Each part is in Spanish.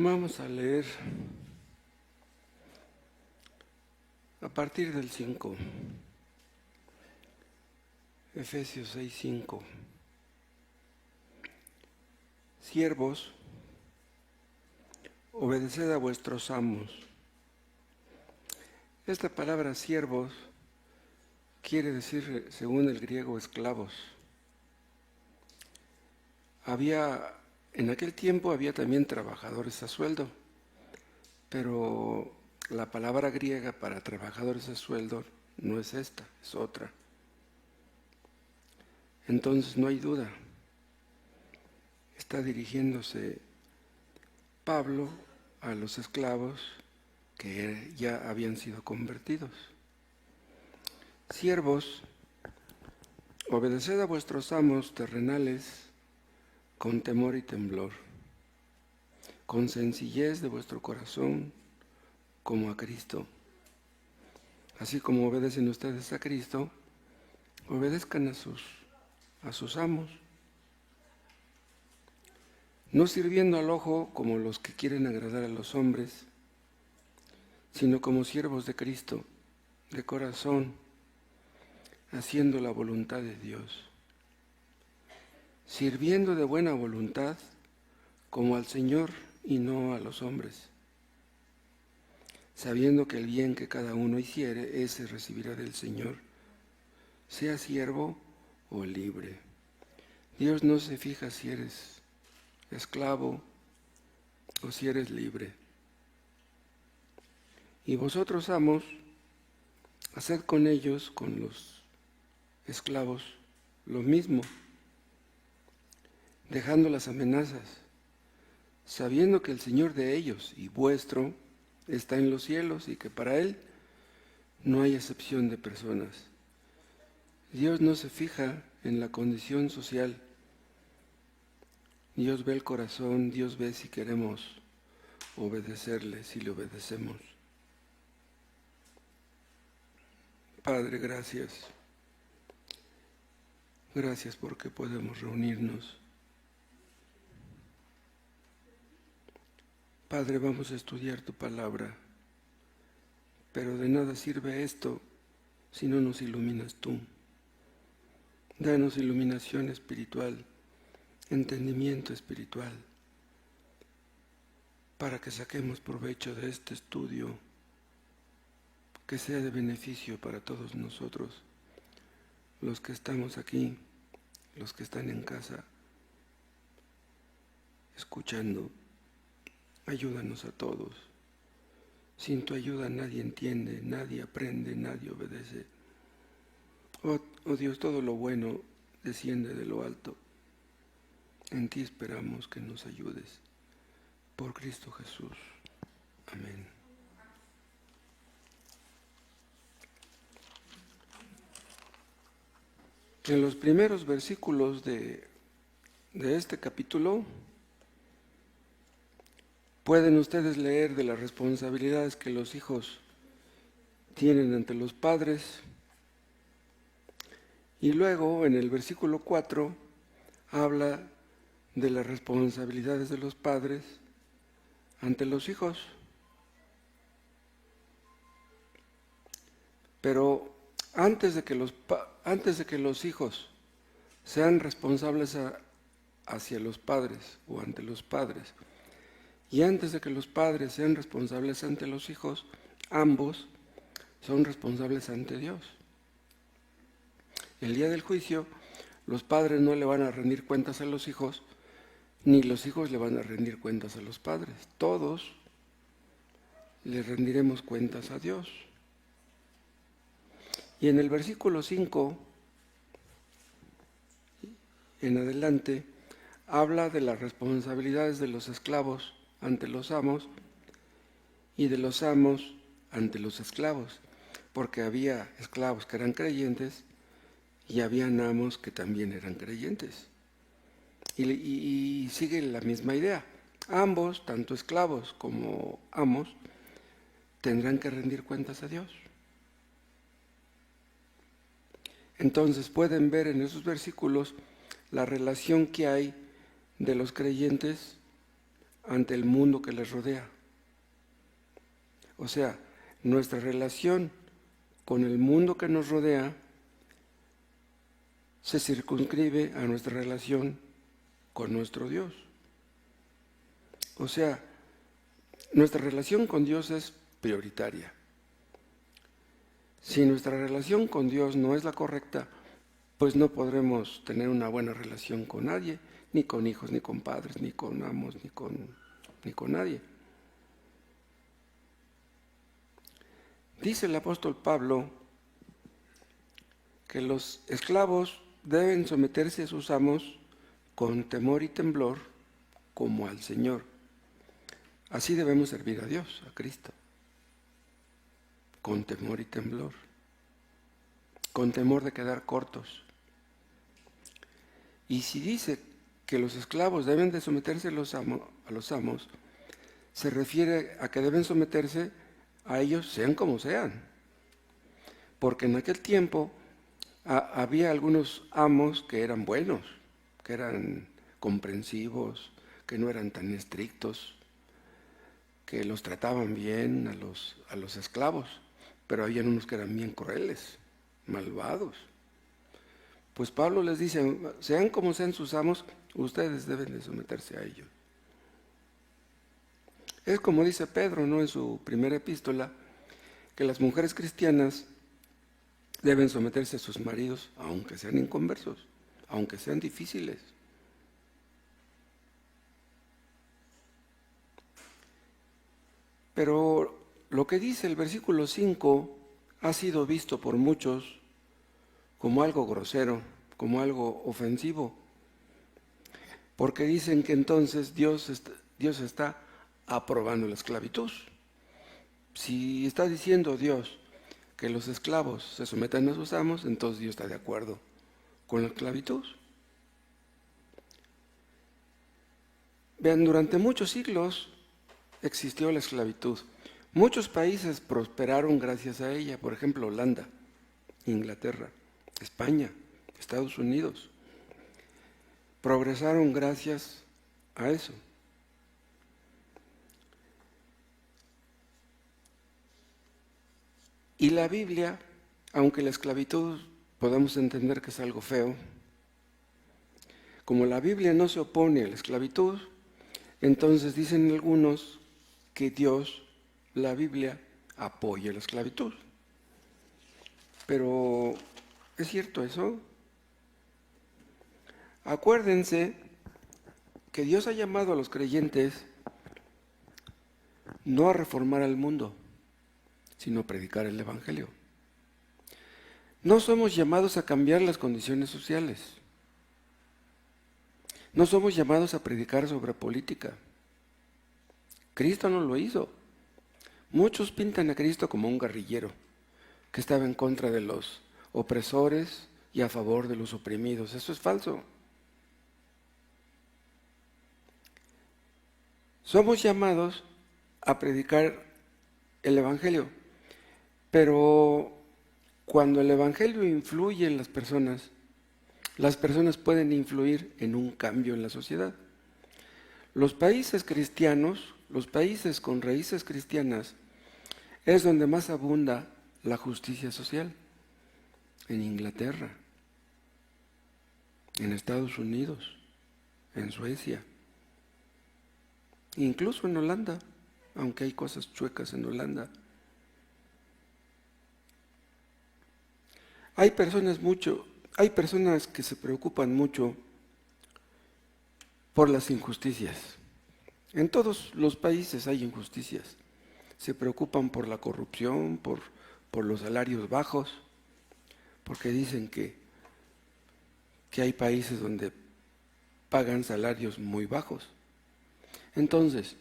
Vamos a leer a partir del 5, Efesios 6:5. Siervos, obedeced a vuestros amos. Esta palabra siervos quiere decir, según el griego, esclavos. En aquel tiempo había también trabajadores a sueldo, pero la palabra griega para trabajadores a sueldo no es esta, es otra. Entonces no hay duda, está dirigiéndose Pablo a los esclavos que ya habían sido convertidos. Siervos, obedeced a vuestros amos terrenales con temor y temblor, con sencillez de vuestro corazón como a Cristo. Así como obedecen ustedes a Cristo, obedezcan a sus amos, no sirviendo al ojo como los que quieren agradar a los hombres, sino como siervos de Cristo, de corazón, haciendo la voluntad de Dios, sirviendo de buena voluntad como al Señor y no a los hombres, sabiendo que el bien que cada uno hiciere, ese recibirá del Señor, sea siervo o libre. Dios no se fija si eres esclavo o si eres libre. Y vosotros, amos, haced con ellos, con los esclavos, lo mismo, dejando las amenazas, sabiendo que el Señor de ellos y vuestro está en los cielos y que para Él no hay excepción de personas. Dios no se fija en la condición social. Dios ve el corazón, Dios ve si queremos obedecerle, si le obedecemos. Padre, gracias. Gracias porque podemos reunirnos. Padre, vamos a estudiar tu palabra, pero de nada sirve esto si no nos iluminas tú. Danos iluminación espiritual, entendimiento espiritual, para que saquemos provecho de este estudio, que sea de beneficio para todos nosotros, los que estamos aquí, los que están en casa, escuchando. Ayúdanos a todos. Sin tu ayuda nadie entiende, nadie aprende, nadie obedece. Oh Dios, todo lo bueno desciende de lo alto. En ti esperamos que nos ayudes. Por Cristo Jesús. Amén. En los primeros versículos de este capítulo, pueden ustedes leer de las responsabilidades que los hijos tienen ante los padres. Y luego, en el versículo 4, habla de las responsabilidades de los padres ante los hijos. Pero antes de que los hijos sean responsables hacia los padres o ante los padres, y antes de que los padres sean responsables ante los hijos, ambos son responsables ante Dios. El día del juicio, los padres no le van a rendir cuentas a los hijos, ni los hijos le van a rendir cuentas a los padres. Todos le rendiremos cuentas a Dios. Y en el versículo 5, en adelante, habla de las responsabilidades de los esclavos ante los amos y de los amos ante los esclavos, porque había esclavos que eran creyentes y habían amos que también eran creyentes. Y sigue la misma idea. Ambos, tanto esclavos como amos, tendrán que rendir cuentas a Dios. Entonces pueden ver en esos versículos la relación que hay de los creyentes ante el mundo que les rodea. O sea, nuestra relación con el mundo que nos rodea se circunscribe a nuestra relación con nuestro Dios. O sea, nuestra relación con Dios es prioritaria. Si nuestra relación con Dios no es la correcta, pues no podremos tener una buena relación con nadie, ni con hijos, ni con padres, ni con amos, ni con nadie. Dice el apóstol Pablo que los esclavos deben someterse a sus amos con temor y temblor como al Señor. Así debemos servir a Dios, a Cristo, con temor y temblor, con temor de quedar cortos. Y si dice que los esclavos deben de someterse a los amos, se refiere a que deben someterse a ellos sean como sean. Porque en aquel tiempo había algunos amos que eran buenos, que eran comprensivos, que no eran tan estrictos, que los trataban bien a los esclavos, pero había unos que eran bien crueles, malvados. Pues Pablo les dice, sean como sean sus amos, ustedes deben de someterse a ellos. Es como dice Pedro, ¿no?, en su primera epístola, que las mujeres cristianas deben someterse a sus maridos, aunque sean inconversos, aunque sean difíciles. Pero lo que dice el versículo 5 ha sido visto por muchos como algo grosero, como algo ofensivo, porque dicen que entonces Dios está aprobando la esclavitud. Si está diciendo Dios que los esclavos se sometan a sus amos, entonces Dios está de acuerdo con la esclavitud. Vean, durante muchos siglos existió la esclavitud. Muchos países prosperaron gracias a ella, por ejemplo, Holanda, Inglaterra, España, Estados Unidos. Progresaron gracias a eso. Y la Biblia, aunque la esclavitud podemos entender que es algo feo, como la Biblia no se opone a la esclavitud, entonces dicen algunos que Dios, la Biblia, apoya la esclavitud. Pero, ¿es cierto eso? Acuérdense que Dios ha llamado a los creyentes no a reformar al mundo, sino a predicar el Evangelio. No somos llamados a cambiar las condiciones sociales. No somos llamados a predicar sobre política. Cristo no lo hizo. Muchos pintan a Cristo como un guerrillero que estaba en contra de los opresores y a favor de los oprimidos. Eso es falso. Somos llamados a predicar el Evangelio, pero cuando el Evangelio influye en las personas pueden influir en un cambio en la sociedad. Los países cristianos, los países con raíces cristianas, es donde más abunda la justicia social. En Inglaterra, en Estados Unidos, en Suecia, incluso en Holanda, aunque hay cosas chuecas en Holanda. Hay personas que se preocupan mucho por las injusticias. En todos los países hay injusticias. Se preocupan por la corrupción, por los salarios bajos, porque dicen que hay países donde pagan salarios muy bajos. Entonces,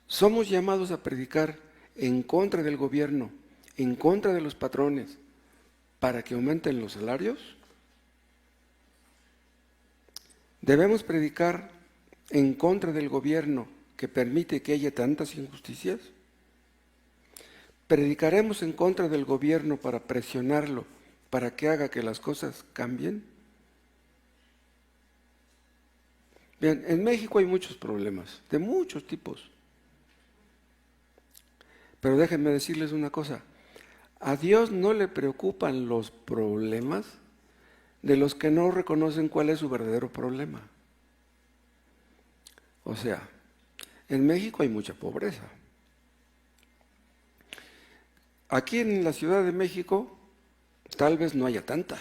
somos llamados a predicar en contra del gobierno, en contra de los patrones, para que aumenten los salarios. Debemos predicar en contra del gobierno que permite que haya tantas injusticias. Predicaremos en contra del gobierno para presionarlo, para que haga que las cosas cambien. Bien, en México hay muchos problemas, de muchos tipos. Pero déjenme decirles una cosa, a Dios no le preocupan los problemas de los que no reconocen cuál es su verdadero problema. O sea, en México hay mucha pobreza. Aquí en la Ciudad de México tal vez no haya tanta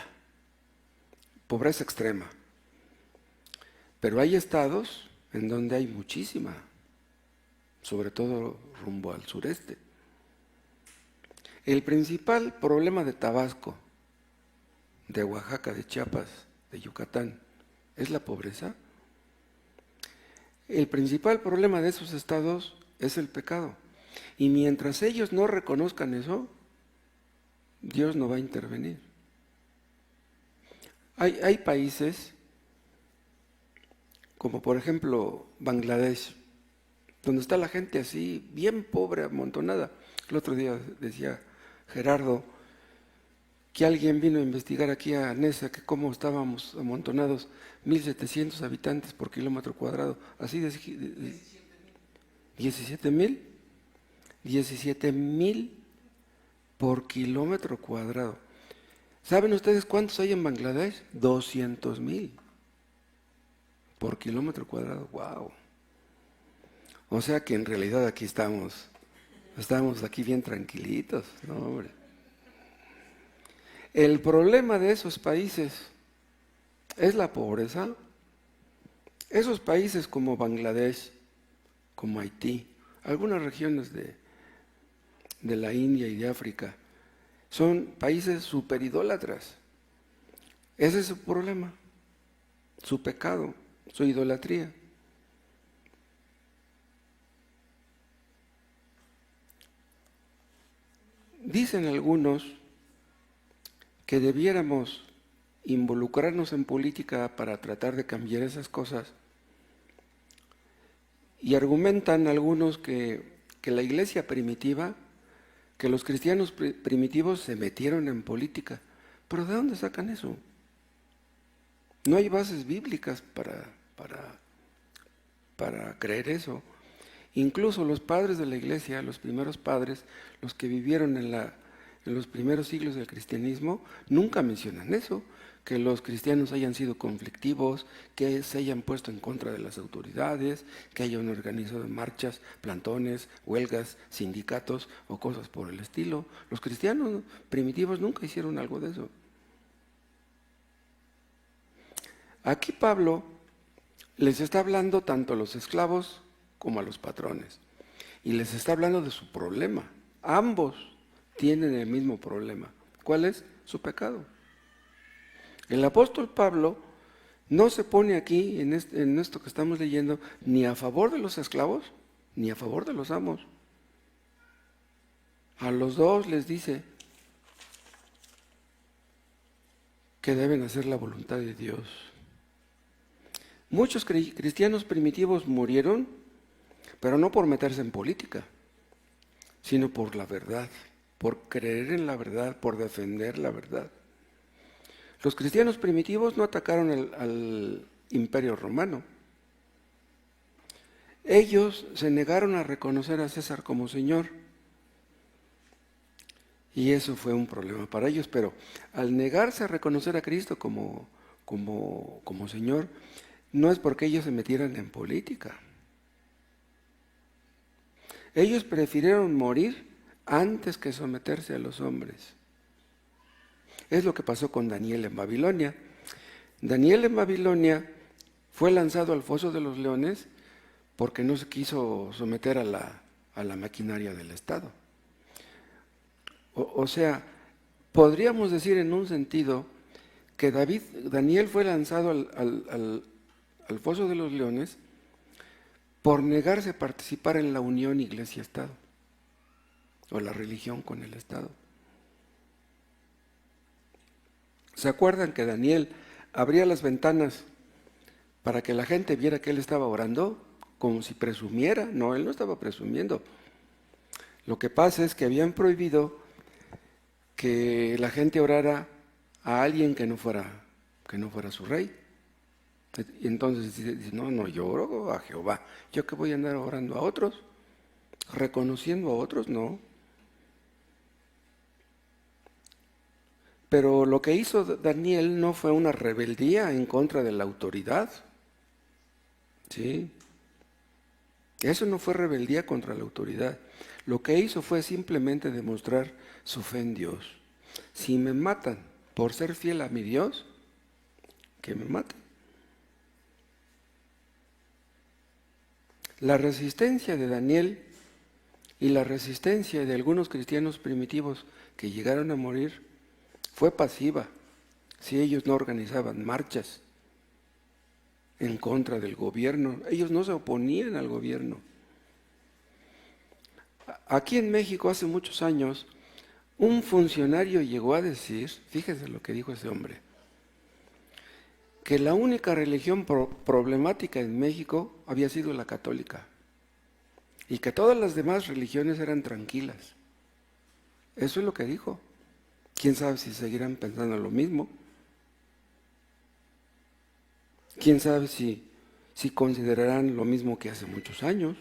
pobreza extrema, pero hay estados en donde hay muchísima, sobre todo rumbo al sureste. El principal problema de Tabasco, de Oaxaca, de Chiapas, de Yucatán, es la pobreza. El principal problema de esos estados es el pecado. Y mientras ellos no reconozcan eso, Dios no va a intervenir. Hay países, como por ejemplo Bangladesh, donde está la gente así, bien pobre, amontonada. El otro día decía Gerardo que alguien vino a investigar aquí a Nesa que cómo estábamos amontonados, 1,700 habitantes por kilómetro cuadrado, así de 17,000, 17,000 por kilómetro cuadrado. ¿Saben ustedes cuántos hay en Bangladesh? 200,000 por kilómetro cuadrado. ¡Wow! O sea que en realidad aquí estamos aquí bien tranquilitos, ¿no, hombre? El problema de esos países es la pobreza. Esos países como Bangladesh, como Haití, algunas regiones de la India y de África, son países superidólatras. Ese es su problema, su pecado, su idolatría. Dicen algunos que debiéramos involucrarnos en política para tratar de cambiar esas cosas, y argumentan algunos que la iglesia primitiva, que los cristianos primitivos se metieron en política. ¿Pero de dónde sacan eso? No hay bases bíblicas para creer eso. Incluso los padres de la iglesia, los primeros padres, los que vivieron en los primeros siglos del cristianismo, nunca mencionan eso, que los cristianos hayan sido conflictivos, que se hayan puesto en contra de las autoridades, que hayan organizado marchas, plantones, huelgas, sindicatos o cosas por el estilo. Los cristianos primitivos nunca hicieron algo de eso. Aquí Pablo les está hablando tanto a los esclavos como a los patrones, y les está hablando de su problema. Ambos tienen el mismo problema. ¿Cuál es? Su pecado. El apóstol Pablo no se pone aquí en esto que estamos leyendo ni a favor de los esclavos ni a favor de los amos. A los dos les dice que deben hacer la voluntad de Dios. Muchos cristianos primitivos murieron, pero no por meterse en política, sino por la verdad, por creer en la verdad, por defender la verdad. Los cristianos primitivos no atacaron al Imperio Romano. Ellos se negaron a reconocer a César como Señor. Y eso fue un problema para ellos, pero al negarse a reconocer a Cristo como Señor, no es porque ellos se metieran en política. Ellos prefirieron morir antes que someterse a los hombres. Es lo que pasó con Daniel en Babilonia. Daniel en Babilonia fue lanzado al foso de los leones porque no se quiso someter a la maquinaria del Estado. O sea, podríamos decir en un sentido que Daniel fue lanzado al foso de los leones por negarse a participar en la unión iglesia-estado o la religión con el Estado. ¿Se acuerdan que Daniel abría las ventanas para que la gente viera que él estaba orando? Como si presumiera. No, él no estaba presumiendo. Lo que pasa es que habían prohibido que la gente orara a alguien que no fuera su rey. Y entonces dice, no, no, yo oro a Jehová. ¿Yo qué voy a andar orando a otros? ¿Reconociendo a otros? No. Pero lo que hizo Daniel no fue una rebeldía en contra de la autoridad. ¿Sí? Eso no fue rebeldía contra la autoridad. Lo que hizo fue simplemente demostrar su fe en Dios. Si me matan por ser fiel a mi Dios, que me maten. La resistencia de Daniel y la resistencia de algunos cristianos primitivos que llegaron a morir fue pasiva si ellos no organizaban marchas en contra del gobierno. Ellos no se oponían al gobierno. Aquí en México hace muchos años, un funcionario llegó a decir, fíjese lo que dijo ese hombre, que la única religión problemática en México había sido la católica y que todas las demás religiones eran tranquilas. Eso es lo que dijo. ¿Quién sabe si seguirán pensando lo mismo? ¿Quién sabe si considerarán lo mismo que hace muchos años?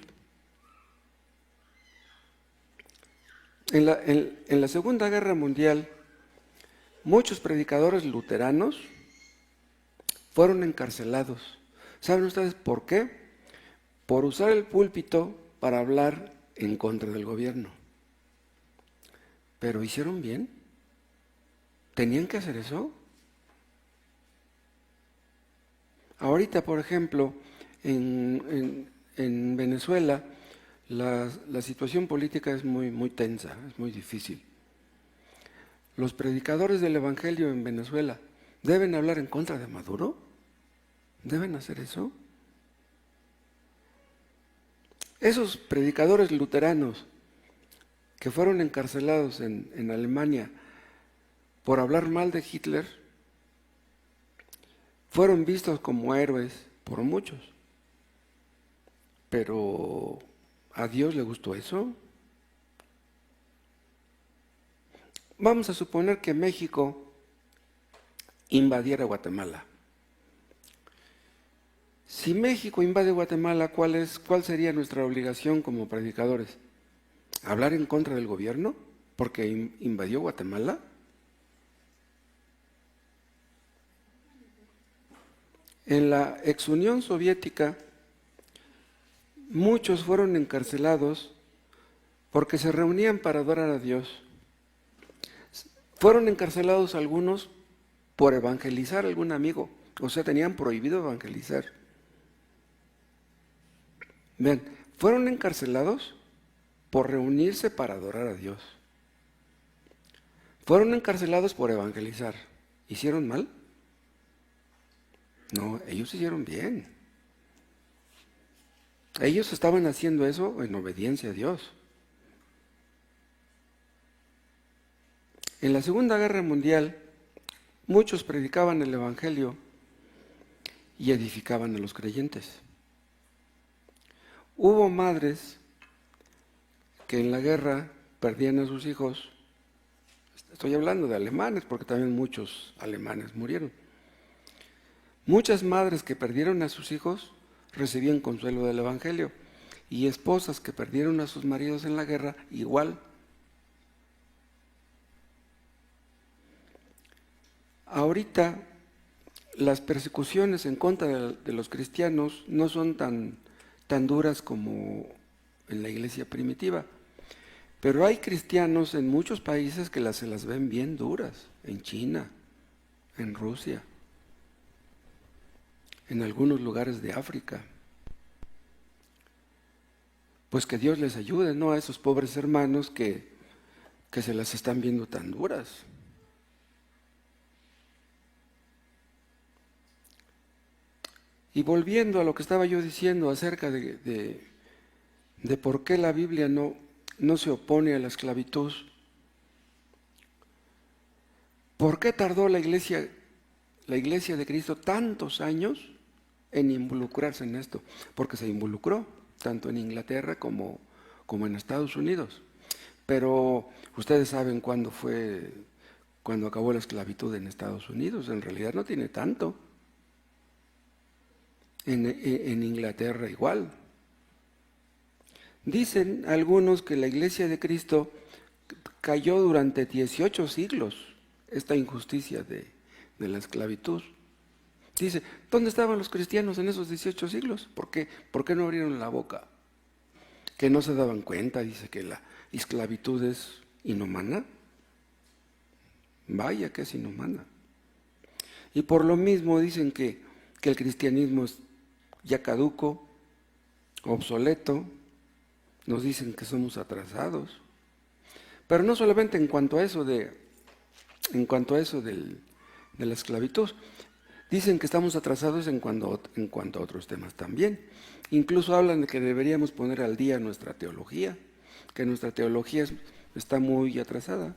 En la Segunda Guerra Mundial, muchos predicadores luteranos fueron encarcelados. ¿Saben ustedes por qué? Por usar el púlpito para hablar en contra del gobierno. ¿Pero hicieron bien? ¿Tenían que hacer eso? Ahorita, por ejemplo, en Venezuela, la situación política es muy tensa, es muy difícil. Los predicadores del Evangelio en Venezuela deben hablar en contra de Maduro. ¿Deben hacer eso? Esos predicadores luteranos que fueron encarcelados en Alemania por hablar mal de Hitler, fueron vistos como héroes por muchos. Pero ¿a Dios le gustó eso? Vamos a suponer que México invadiera Guatemala. Si México invade Guatemala, ¿cuál sería nuestra obligación como predicadores? ¿Hablar en contra del gobierno porque invadió Guatemala? En la ex Unión Soviética, muchos fueron encarcelados porque se reunían para adorar a Dios. Fueron encarcelados algunos por evangelizar a algún amigo, o sea, tenían prohibido evangelizar. Vean, fueron encarcelados por reunirse para adorar a Dios. Fueron encarcelados por evangelizar. ¿Hicieron mal? No, ellos hicieron bien. Ellos estaban haciendo eso en obediencia a Dios. En la Segunda Guerra Mundial, muchos predicaban el Evangelio y edificaban a los creyentes. Hubo madres que en la guerra perdían a sus hijos. Estoy hablando de alemanes, porque también muchos alemanes murieron. Muchas madres que perdieron a sus hijos recibían consuelo del Evangelio, y esposas que perdieron a sus maridos en la guerra igual. Ahorita las persecuciones en contra de los cristianos no son tan duras como en la iglesia primitiva, pero hay cristianos en muchos países que se las ven bien duras, en China, en Rusia, en algunos lugares de África. Pues que Dios les ayude, ¿no?, a esos pobres hermanos que se las están viendo tan duras. Y volviendo a lo que estaba yo diciendo acerca de por qué la Biblia no se opone a la esclavitud, ¿por qué tardó la iglesia de Cristo tantos años en involucrarse en esto? Porque se involucró, tanto en Inglaterra como en Estados Unidos. Pero ustedes saben cuándo acabó la esclavitud en Estados Unidos. En realidad no tiene tanto. en Inglaterra igual. Dicen algunos que la Iglesia de Cristo cayó durante 18 siglos esta injusticia de la esclavitud. Dice, ¿dónde estaban los cristianos en esos 18 siglos? ¿Por qué no abrieron la boca? Que no se daban cuenta, dice que la esclavitud es inhumana. Vaya que es inhumana. Y por lo mismo dicen que el cristianismo es ya caduco, obsoleto, nos dicen que somos atrasados. Pero no solamente en cuanto a eso de la esclavitud, dicen que estamos atrasados en cuanto a otros temas también. Incluso hablan de que deberíamos poner al día nuestra teología, que nuestra teología está muy atrasada.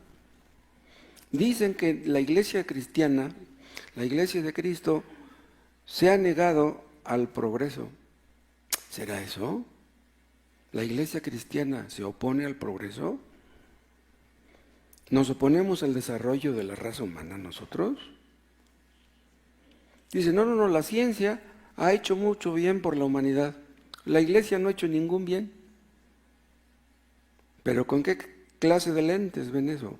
Dicen que la iglesia cristiana, la iglesia de Cristo, se ha negado al progreso. ¿Será eso? ¿La iglesia cristiana se opone al progreso? ¿Nos oponemos al desarrollo de la raza humana nosotros? Dice, no, la ciencia ha hecho mucho bien por la humanidad. La iglesia no ha hecho ningún bien. ¿Pero con qué clase de lentes ven eso?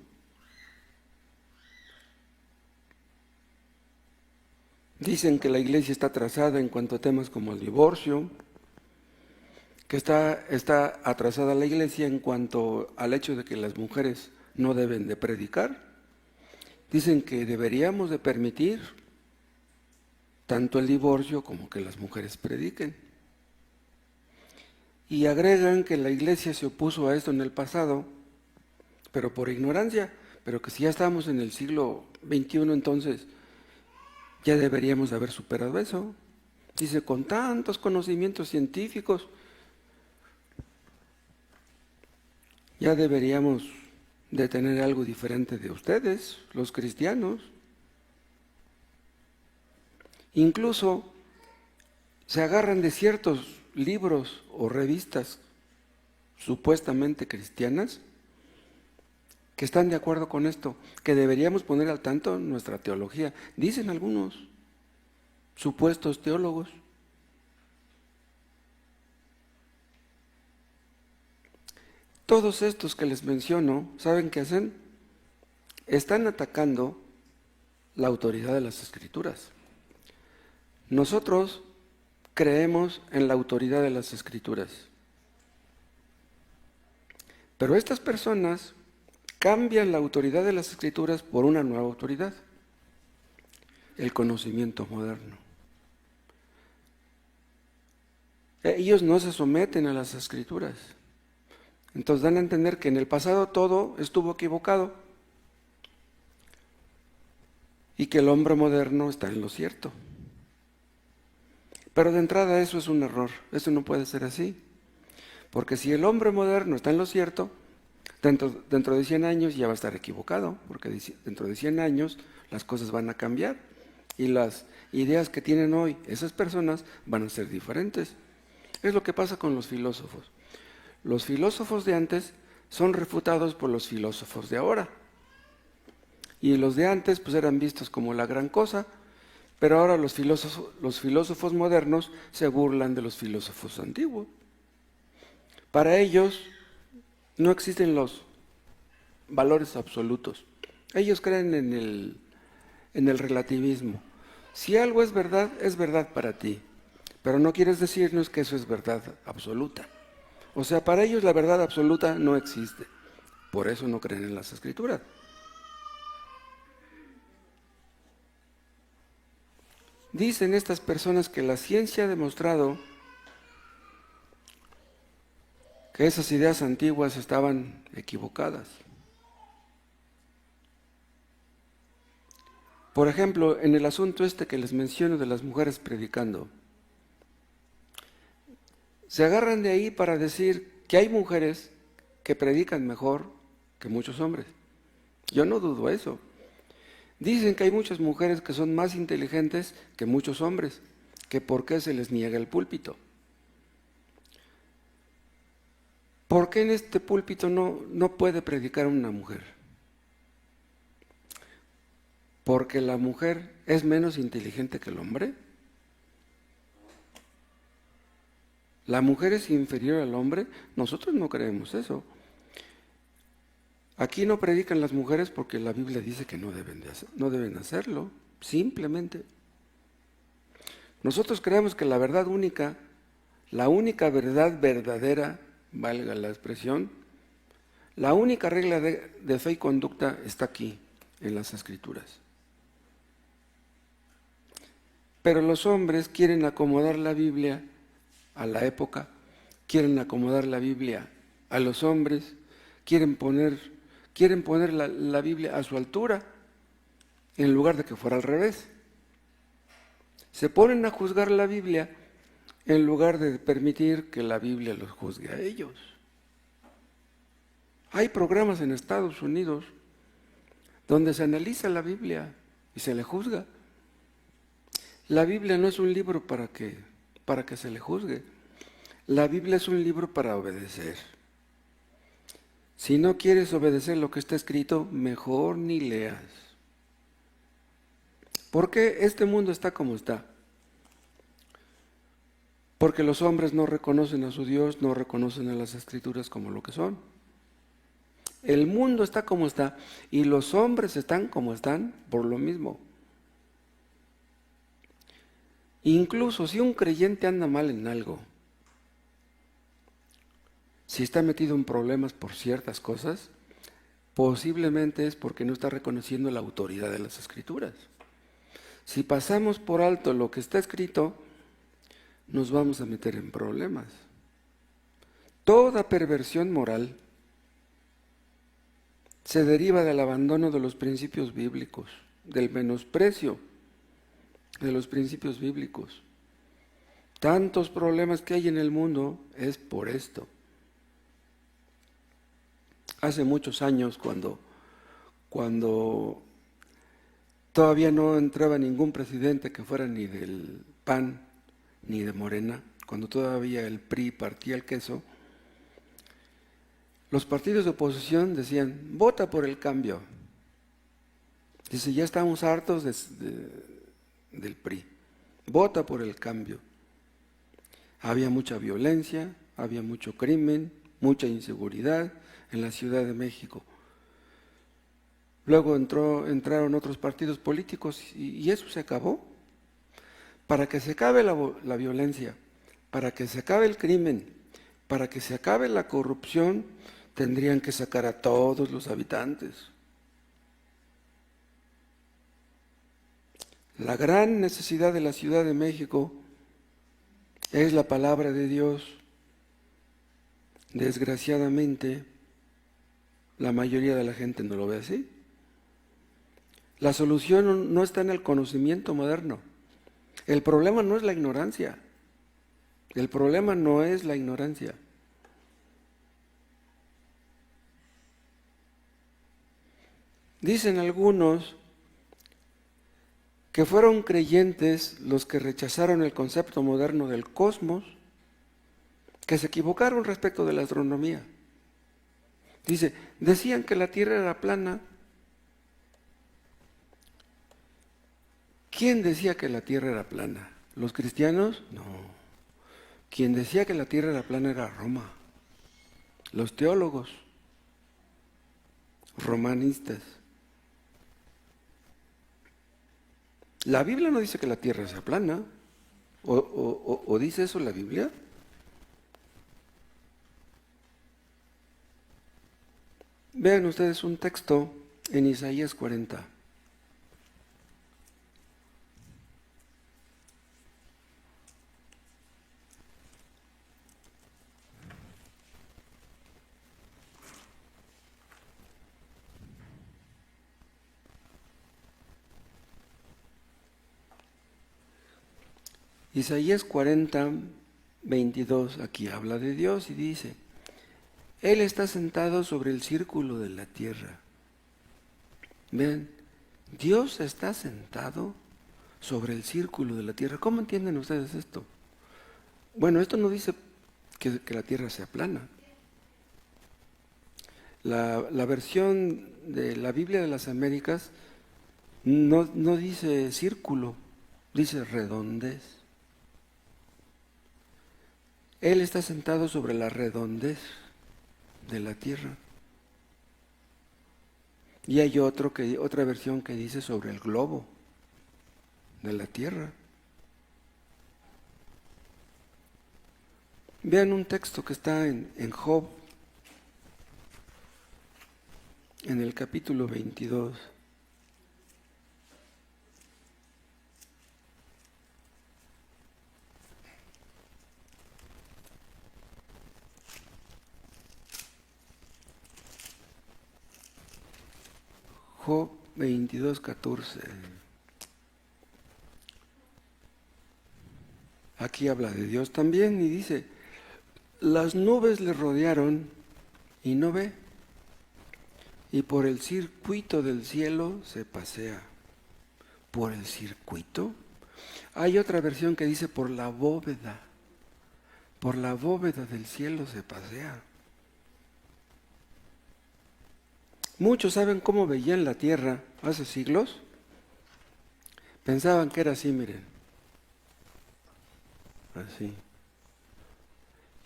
Dicen que la iglesia está atrasada en cuanto a temas como el divorcio, que está atrasada la iglesia en cuanto al hecho de que las mujeres no deben de predicar. Dicen que deberíamos de permitir tanto el divorcio como que las mujeres prediquen. Y agregan que la iglesia se opuso a esto en el pasado, pero por ignorancia, pero que si ya estamos en el siglo XXI, entonces ya deberíamos de haber superado eso. Dice, con tantos conocimientos científicos, ya deberíamos de tener algo diferente de ustedes, los cristianos. Incluso se agarran de ciertos libros o revistas supuestamente cristianas que están de acuerdo con esto, que deberíamos poner al tanto nuestra teología. Dicen algunos supuestos teólogos. Todos estos que les menciono, ¿saben qué hacen? Están atacando la autoridad de las Escrituras. Nosotros creemos en la autoridad de las Escrituras. Pero estas personas cambian la autoridad de las Escrituras por una nueva autoridad, el conocimiento moderno. Ellos no se someten a las Escrituras. Entonces dan a entender que en el pasado todo estuvo equivocado y que el hombre moderno está en lo cierto. Pero de entrada eso es un error, eso no puede ser así. Porque si el hombre moderno está en lo cierto, dentro de 100 años ya va a estar equivocado, porque dentro de 100 años las cosas van a cambiar y las ideas que tienen hoy esas personas van a ser diferentes. Es lo que pasa con los filósofos. Los filósofos de antes son refutados por los filósofos de ahora. Y los de antes pues eran vistos como la gran cosa, pero ahora los filósofos modernos se burlan de los filósofos antiguos. Para ellos no existen los valores absolutos. Ellos creen en el relativismo. Si algo es verdad para ti, pero no quieres decirnos que eso es verdad absoluta. O sea, para ellos la verdad absoluta no existe. Por eso no creen en las Escrituras. Dicen estas personas que la ciencia ha demostrado que esas ideas antiguas estaban equivocadas. Por ejemplo, en el asunto este que les menciono de las mujeres predicando, se agarran de ahí para decir que hay mujeres que predican mejor que muchos hombres. Yo no dudo eso. Dicen que hay muchas mujeres que son más inteligentes que muchos hombres, que por qué se les niega el púlpito. ¿Por qué en este púlpito no puede predicar una mujer? ¿Porque la mujer es menos inteligente que el hombre? la mujer es inferior al hombre, nosotros no creemos eso. Aquí no predican las mujeres porque la Biblia dice que no deben hacerlo, simplemente. Nosotros creemos que la verdad única, la única verdad verdadera, valga la expresión, la única regla de fe y conducta está aquí, en las Escrituras. Pero los hombres quieren acomodar la Biblia a la época, quieren acomodar la Biblia a los hombres, quieren poner la Biblia a su altura, en lugar de que fuera al revés. Se ponen a juzgar la Biblia en lugar de permitir que la Biblia los juzgue a ellos. Hay programas en Estados Unidos donde se analiza la Biblia y se le juzga. La Biblia no es un libro para que se le juzgue. La Biblia es un libro para obedecer. Si no quieres obedecer lo que está escrito, mejor ni leas. ¿Por qué este mundo está como está? Porque los hombres no reconocen a su Dios, no reconocen a las Escrituras como lo que son. El mundo está como está y los hombres están como están por lo mismo. Incluso si un creyente anda mal en algo, si está metido en problemas por ciertas cosas, posiblemente es porque no está reconociendo la autoridad de las Escrituras. Si pasamos por alto lo que está escrito, nos vamos a meter en problemas. Toda perversión moral se deriva del abandono de los principios bíblicos, del menosprecio de los principios bíblicos. Tantos problemas que hay en el mundo es por esto. Hace muchos años, cuando todavía no entraba ningún presidente que fuera ni del PAN ni de Morena, cuando todavía el PRI partía el queso, los partidos de oposición decían, vota por el cambio. Dice, ya estamos hartos del PRI, vota por el cambio. Había mucha violencia, había mucho crimen, mucha inseguridad en la Ciudad de México. Luego entraron otros partidos políticos y eso se acabó. Para que se acabe la violencia, para que se acabe el crimen, para que se acabe la corrupción, tendrían que sacar a todos los habitantes. La gran necesidad de la Ciudad de México es la palabra de Dios. Desgraciadamente, la mayoría de la gente no lo ve así. La solución no está en el conocimiento moderno. El problema no es la ignorancia. El problema no es la ignorancia. Dicen algunos que fueron creyentes los que rechazaron el concepto moderno del cosmos, que se equivocaron respecto de la astronomía. Dice, decían que la Tierra era plana. ¿Quién decía que la Tierra era plana? ¿Los cristianos? No. Quien decía que la Tierra era plana era Roma. Los teólogos romanistas. La Biblia no dice que la Tierra sea plana. ¿O dice eso la Biblia? Vean ustedes un texto en Isaías 40. Isaías 40, 22, aquí habla de Dios y dice, Él está sentado sobre el círculo de la tierra. Vean, Dios está sentado sobre el círculo de la tierra. ¿Cómo entienden ustedes esto? Bueno, esto no dice que la tierra sea plana. La versión de la Biblia de las Américas no dice círculo, dice redondez. Él está sentado sobre la redondez de la tierra. Y hay otra versión que dice sobre el globo de la tierra. Vean un texto que está en Job, en el capítulo 22. Job 22, 14. Aquí habla de Dios también y dice, las nubes le rodearon y no ve, y por el circuito del cielo se pasea. ¿Por el circuito? Hay otra versión que dice por la bóveda del cielo se pasea. Muchos saben cómo veían la tierra hace siglos. Pensaban que era así, miren. Así.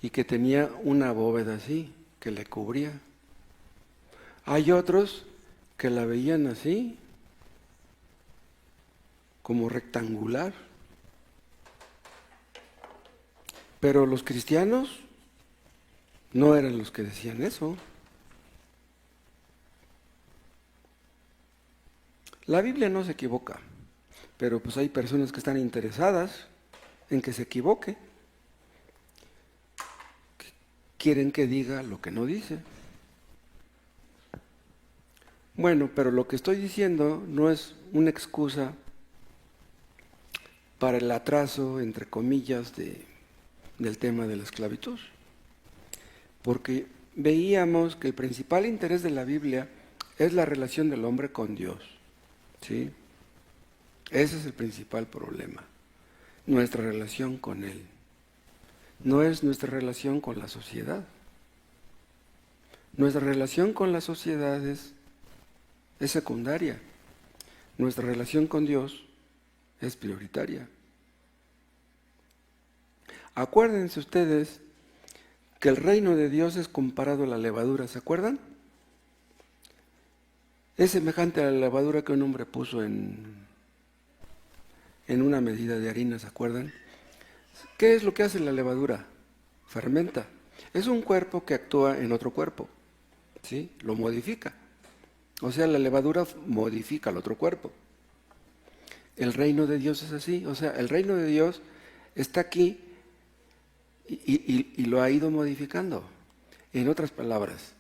Y que tenía una bóveda así, que le cubría. Hay otros que la veían así, como rectangular. Pero los cristianos no eran los que decían eso. La Biblia no se equivoca, pero pues hay personas que están interesadas en que se equivoque. Quieren que diga lo que no dice. Bueno, pero lo que estoy diciendo no es una excusa para el atraso, entre comillas, del tema de la esclavitud. Porque veíamos que el principal interés de la Biblia es la relación del hombre con Dios. ¿Sí? Ese es el principal problema. Nuestra relación con Él. No es nuestra relación con la sociedad. Nuestra relación con la sociedad es secundaria. Nuestra relación con Dios es prioritaria. Acuérdense ustedes que el reino de Dios es comparado a la levadura, ¿se acuerdan? Es semejante a la levadura que un hombre puso en una medida de harina, ¿se acuerdan? ¿Qué es lo que hace la levadura? Fermenta. Es un cuerpo que actúa en otro cuerpo, ¿sí? Lo modifica. O sea, la levadura modifica al otro cuerpo. El reino de Dios es así. O sea, el reino de Dios está aquí y lo ha ido modificando. En otras palabras,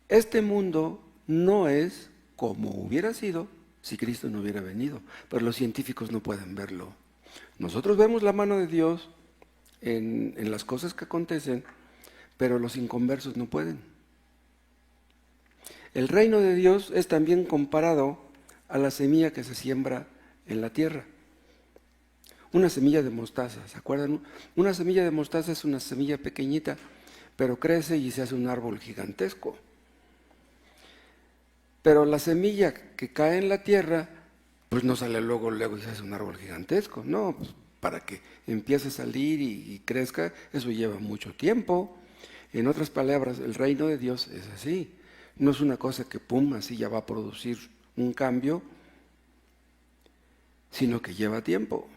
este mundo no es como hubiera sido si Cristo no hubiera venido, pero los científicos no pueden verlo. Nosotros vemos la mano de Dios en las cosas que acontecen, pero los inconversos no pueden. El reino de Dios es también comparado a la semilla que se siembra en la tierra. Una semilla de mostaza, ¿se acuerdan? Una semilla de mostaza es una semilla pequeñita, pero crece y se hace un árbol gigantesco. Pero la semilla que cae en la tierra, pues no sale luego y se hace un árbol gigantesco. No, pues para que empiece a salir y crezca, eso lleva mucho tiempo. En otras palabras, el reino de Dios es así. No es una cosa que pum, así ya va a producir un cambio, sino que lleva tiempo.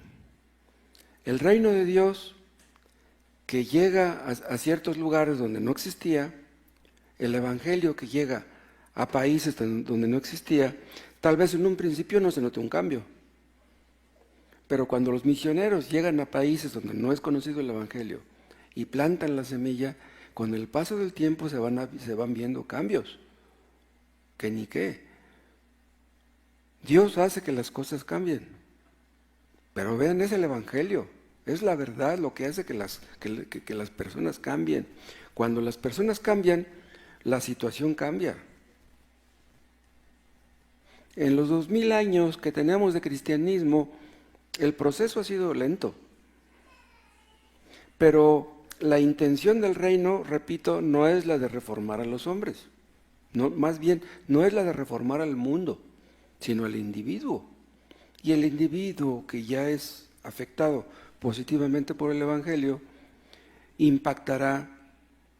El reino de Dios que llega a ciertos lugares donde no existía, el evangelio que llega a países donde no existía, tal vez en un principio no se note un cambio. Pero cuando los misioneros llegan a países donde no es conocido el evangelio y plantan la semilla, con el paso del tiempo se van viendo cambios. Que ni qué. Dios hace que las cosas cambien. Pero vean, es el evangelio. Es la verdad lo que hace que las personas cambien. Cuando las personas cambian, la situación cambia. En los 2000 años que tenemos de cristianismo, el proceso ha sido lento. Pero la intención del reino, repito, no es la de reformar a los hombres. No, más bien, no es la de reformar al mundo, sino al individuo. Y el individuo que ya es afectado positivamente por el evangelio, impactará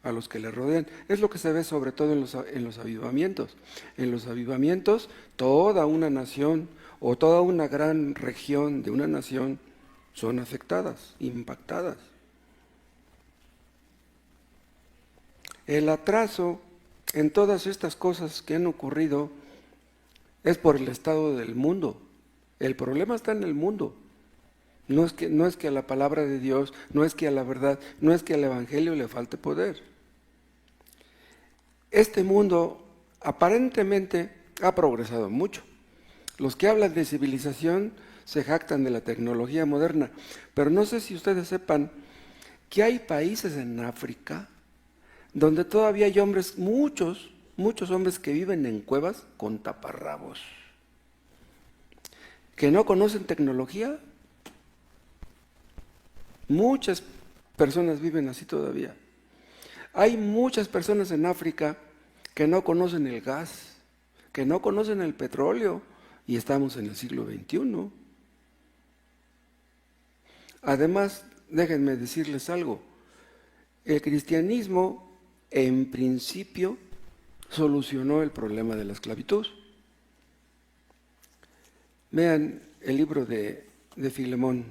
a los que le rodean. Es lo que se ve sobre todo en los avivamientos. En los avivamientos, toda una nación o toda una gran región de una nación son afectadas, impactadas. El atraso en todas estas cosas que han ocurrido es por el estado del mundo. El problema está en el mundo. No es que a la palabra de Dios, no es que a la verdad, no es que al Evangelio le falte poder. Este mundo aparentemente ha progresado mucho. Los que hablan de civilización se jactan de la tecnología moderna, pero no sé si ustedes sepan que hay países en África donde todavía hay hombres, muchos hombres que viven en cuevas con taparrabos, que no conocen tecnología. Muchas personas viven así todavía. Hay muchas personas en África que no conocen el gas, que no conocen el petróleo, y estamos en el siglo XXI. Además, déjenme decirles algo, el cristianismo en principio solucionó el problema de la esclavitud. Vean el libro de Filemón.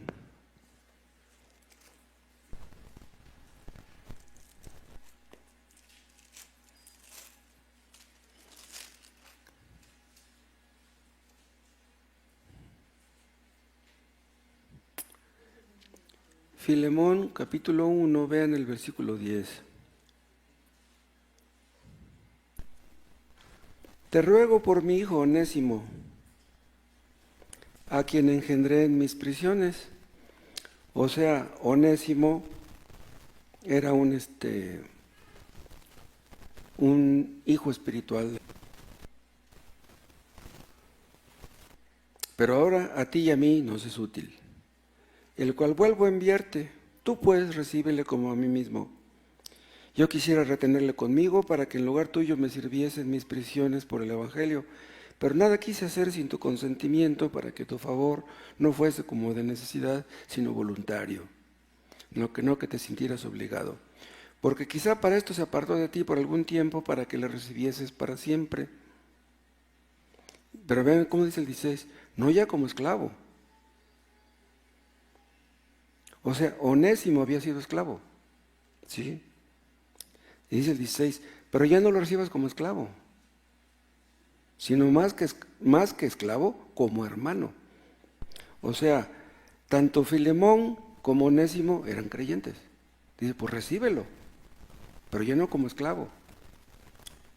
Filemón, capítulo 1, vean el versículo 10. Te ruego por mi hijo Onésimo, a quien engendré en mis prisiones. O sea, Onésimo era un hijo espiritual. Pero ahora a ti y a mí nos es útil, el cual vuelvo a enviarte. Tú pues recíbele como a mí mismo. Yo quisiera retenerle conmigo para que en lugar tuyo me sirviese en mis prisiones por el Evangelio, pero nada quise hacer sin tu consentimiento para que tu favor no fuese como de necesidad, sino voluntario, no que te sintieras obligado. Porque quizá para esto se apartó de ti por algún tiempo para que le recibieses para siempre. Pero vean cómo dice el 16, no ya como esclavo. O sea, Onésimo había sido esclavo, ¿sí? Y dice el 16, pero ya no lo recibas como esclavo, sino más que esclavo, como hermano. O sea, tanto Filemón como Onésimo eran creyentes. Dice, pues recíbelo, pero ya no como esclavo.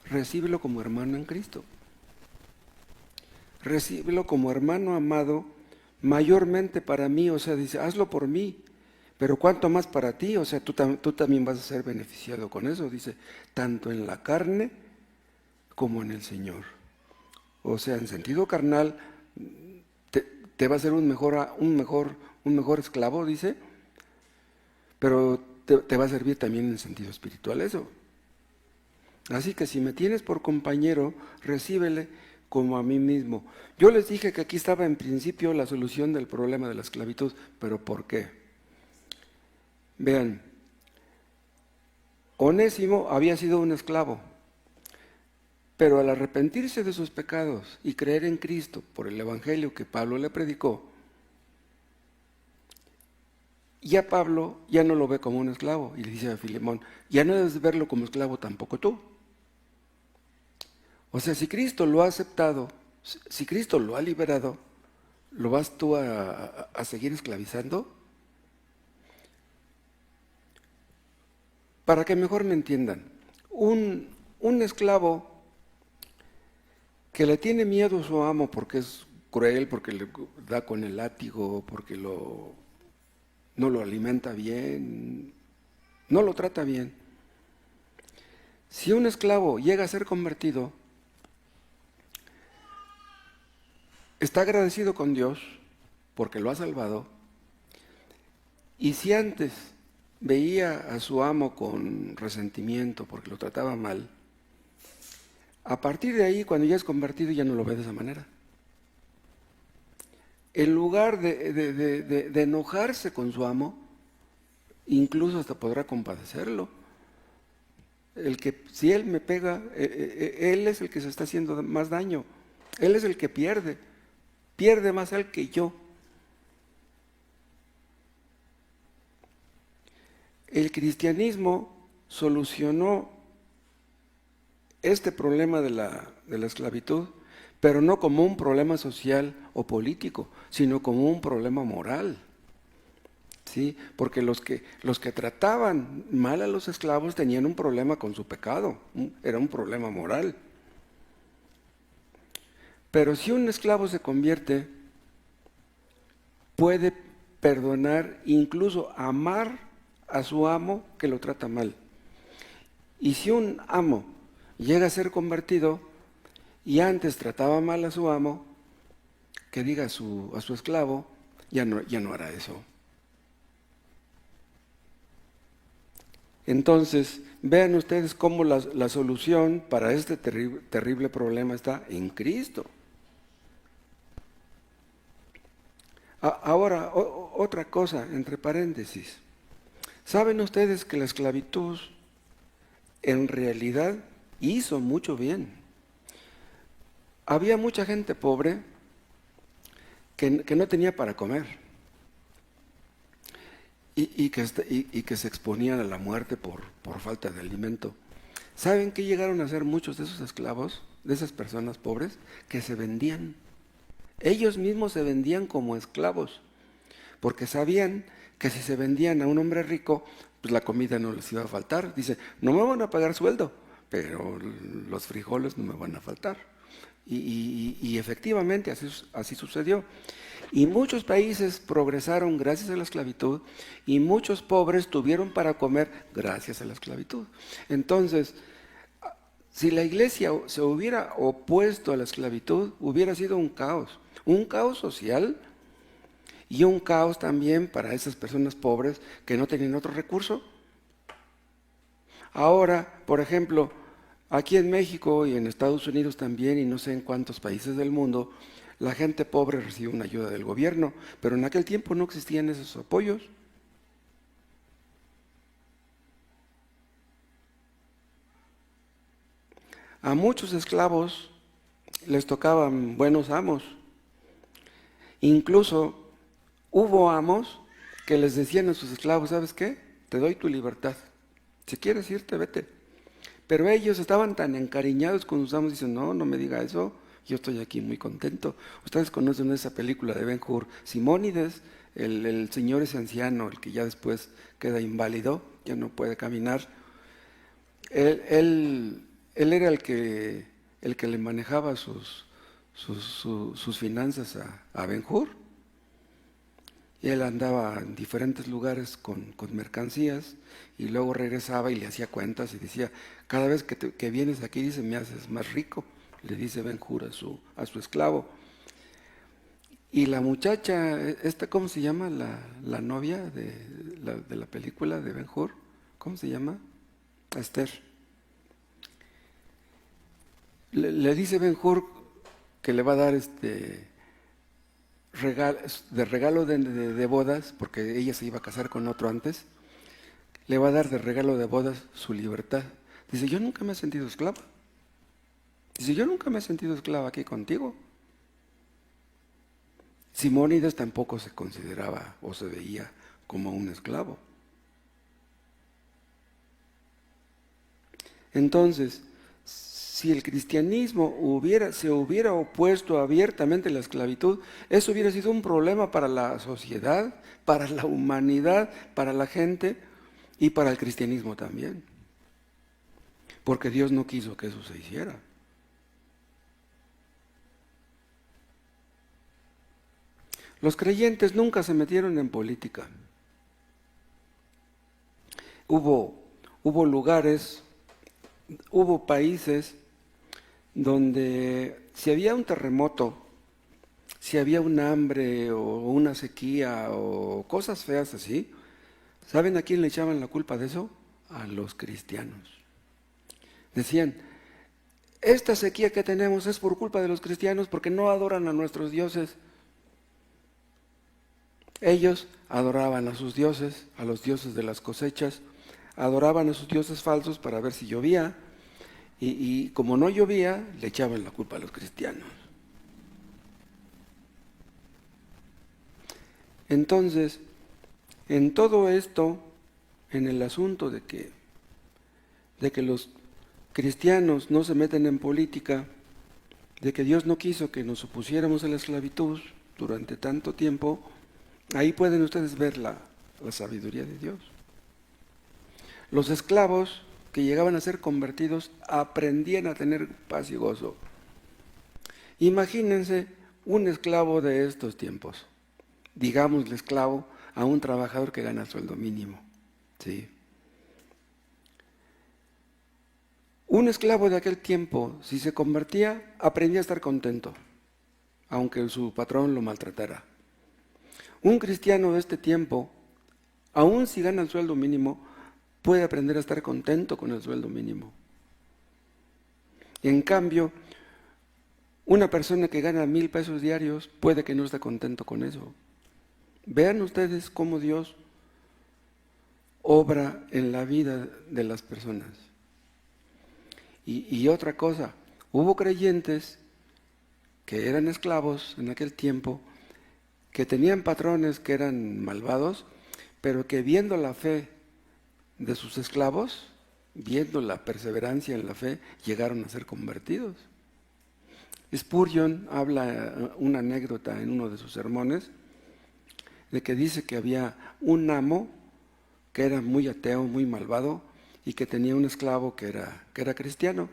Recíbelo como hermano en Cristo. Recíbelo como hermano amado, mayormente para mí. O sea, dice, hazlo por mí. Pero cuánto más para ti, o sea, tú también vas a ser beneficiado con eso, dice, tanto en la carne como en el Señor. O sea, en sentido carnal, te va a ser un mejor esclavo, dice, pero te va a servir también en sentido espiritual eso. Así que si me tienes por compañero, recíbele como a mí mismo. Yo les dije que aquí estaba en principio la solución del problema de la esclavitud, pero ¿por qué? Vean, Onésimo había sido un esclavo, pero al arrepentirse de sus pecados y creer en Cristo por el Evangelio que Pablo le predicó, ya Pablo ya no lo ve como un esclavo y le dice a Filemón, ya no debes verlo como esclavo tampoco tú. O sea, si Cristo lo ha aceptado, si Cristo lo ha liberado, ¿lo vas tú a seguir esclavizando? Para que mejor me entiendan, un esclavo que le tiene miedo a su amo porque es cruel, porque le da con el látigo, porque no lo alimenta bien, no lo trata bien. Si un esclavo llega a ser convertido, está agradecido con Dios porque lo ha salvado, y si antes veía a su amo con resentimiento porque lo trataba mal, a partir de ahí, cuando ya es convertido, ya no lo ve de esa manera. En lugar de enojarse con su amo, incluso hasta podrá compadecerlo. Si él me pega, él es el que se está haciendo más daño, él es el que pierde más él que yo. El cristianismo solucionó este problema de la esclavitud, pero no como un problema social o político, sino como un problema moral. ¿Sí? Porque los que trataban mal a los esclavos tenían un problema con su pecado, era un problema moral. Pero si un esclavo se convierte, puede perdonar, incluso amar a su amo que lo trata mal. Y si un amo llega a ser convertido y antes trataba mal a su amo, que diga a su esclavo, ya no hará eso. Entonces, vean ustedes cómo la solución para este terrible problema está en Cristo. Ahora, otra cosa, entre paréntesis. ¿Saben ustedes que la esclavitud en realidad hizo mucho bien? Había mucha gente pobre que no tenía para comer y que se exponían a la muerte por falta de alimento. ¿Saben qué llegaron a hacer muchos de esos esclavos, de esas personas pobres? Que se vendían. Ellos mismos se vendían como esclavos, porque sabían que si se vendían a un hombre rico, pues la comida no les iba a faltar. Dice, no me van a pagar sueldo, pero los frijoles no me van a faltar. Y efectivamente así sucedió. Y muchos países progresaron gracias a la esclavitud y muchos pobres tuvieron para comer gracias a la esclavitud. Entonces, si la iglesia se hubiera opuesto a la esclavitud, hubiera sido un caos social y un caos también para esas personas pobres que no tenían otro recurso. Ahora, por ejemplo, aquí en México y en Estados Unidos también, y no sé en cuántos países del mundo, la gente pobre recibe una ayuda del gobierno, pero en aquel tiempo no existían esos apoyos. A muchos esclavos les tocaban buenos amos. Incluso hubo amos que les decían a sus esclavos, ¿sabes qué? Te doy tu libertad. Si quieres irte, vete. Pero ellos estaban tan encariñados con sus amos, dicen, no me diga eso, yo estoy aquí muy contento. Ustedes conocen esa película de Ben-Hur, Simónides, el señor ese anciano, el que ya después queda inválido, ya no puede caminar. Él era el que le manejaba sus finanzas a Ben-Hur. Y él andaba en diferentes lugares con mercancías y luego regresaba y le hacía cuentas y decía, cada vez que vienes aquí, dice, me haces más rico, le dice Ben-Hur a su esclavo. Y la muchacha, ¿cómo se llama? La novia de la película de Ben-Hur, ¿cómo se llama? Esther. Le dice Ben-Hur que le va a dar regalo de bodas, porque ella se iba a casar con otro antes, le va a dar de regalo de bodas su libertad. Dice, yo nunca me he sentido esclava. Dice, yo nunca me he sentido esclava aquí contigo. Simónides tampoco se consideraba o se veía como un esclavo. Entonces, si el cristianismo se hubiera opuesto abiertamente a la esclavitud, eso hubiera sido un problema para la sociedad, para la humanidad, para la gente y para el cristianismo también. Porque Dios no quiso que eso se hiciera. Los creyentes nunca se metieron en política. Hubo lugares, hubo países donde si había un terremoto, si había un hambre o una sequía o cosas feas así, ¿saben a quién le echaban la culpa de eso? A los cristianos. Decían, esta sequía que tenemos es por culpa de los cristianos porque no adoran a nuestros dioses. Ellos adoraban a sus dioses, a los dioses de las cosechas, adoraban a sus dioses falsos para ver si llovía, y como no llovía, le echaban la culpa a los cristianos. Entonces, en todo esto, en el asunto de que los cristianos no se meten en política, de que Dios no quiso que nos opusiéramos a la esclavitud durante tanto tiempo, ahí pueden ustedes ver la sabiduría de Dios. Los esclavos que llegaban a ser convertidos aprendían a tener paz y gozo. Imagínense un esclavo de estos tiempos, digámosle esclavo a un trabajador que gana sueldo mínimo, ¿sí? Un esclavo de aquel tiempo, si se convertía, aprendía a estar contento, aunque su patrón lo maltratara. Un cristiano de este tiempo, aun si gana el sueldo mínimo, puede aprender a estar contento con el sueldo mínimo. En cambio, una persona que gana 1,000 pesos diarios puede que no esté contento con eso. Vean ustedes cómo Dios obra en la vida de las personas. Y otra cosa, hubo creyentes que eran esclavos en aquel tiempo, que tenían patrones que eran malvados, pero que viendo la fe de sus esclavos, viendo la perseverancia en la fe, llegaron a ser convertidos. Spurgeon habla una anécdota en uno de sus sermones, de que dice que había un amo que era muy ateo, muy malvado, y que tenía un esclavo que era cristiano.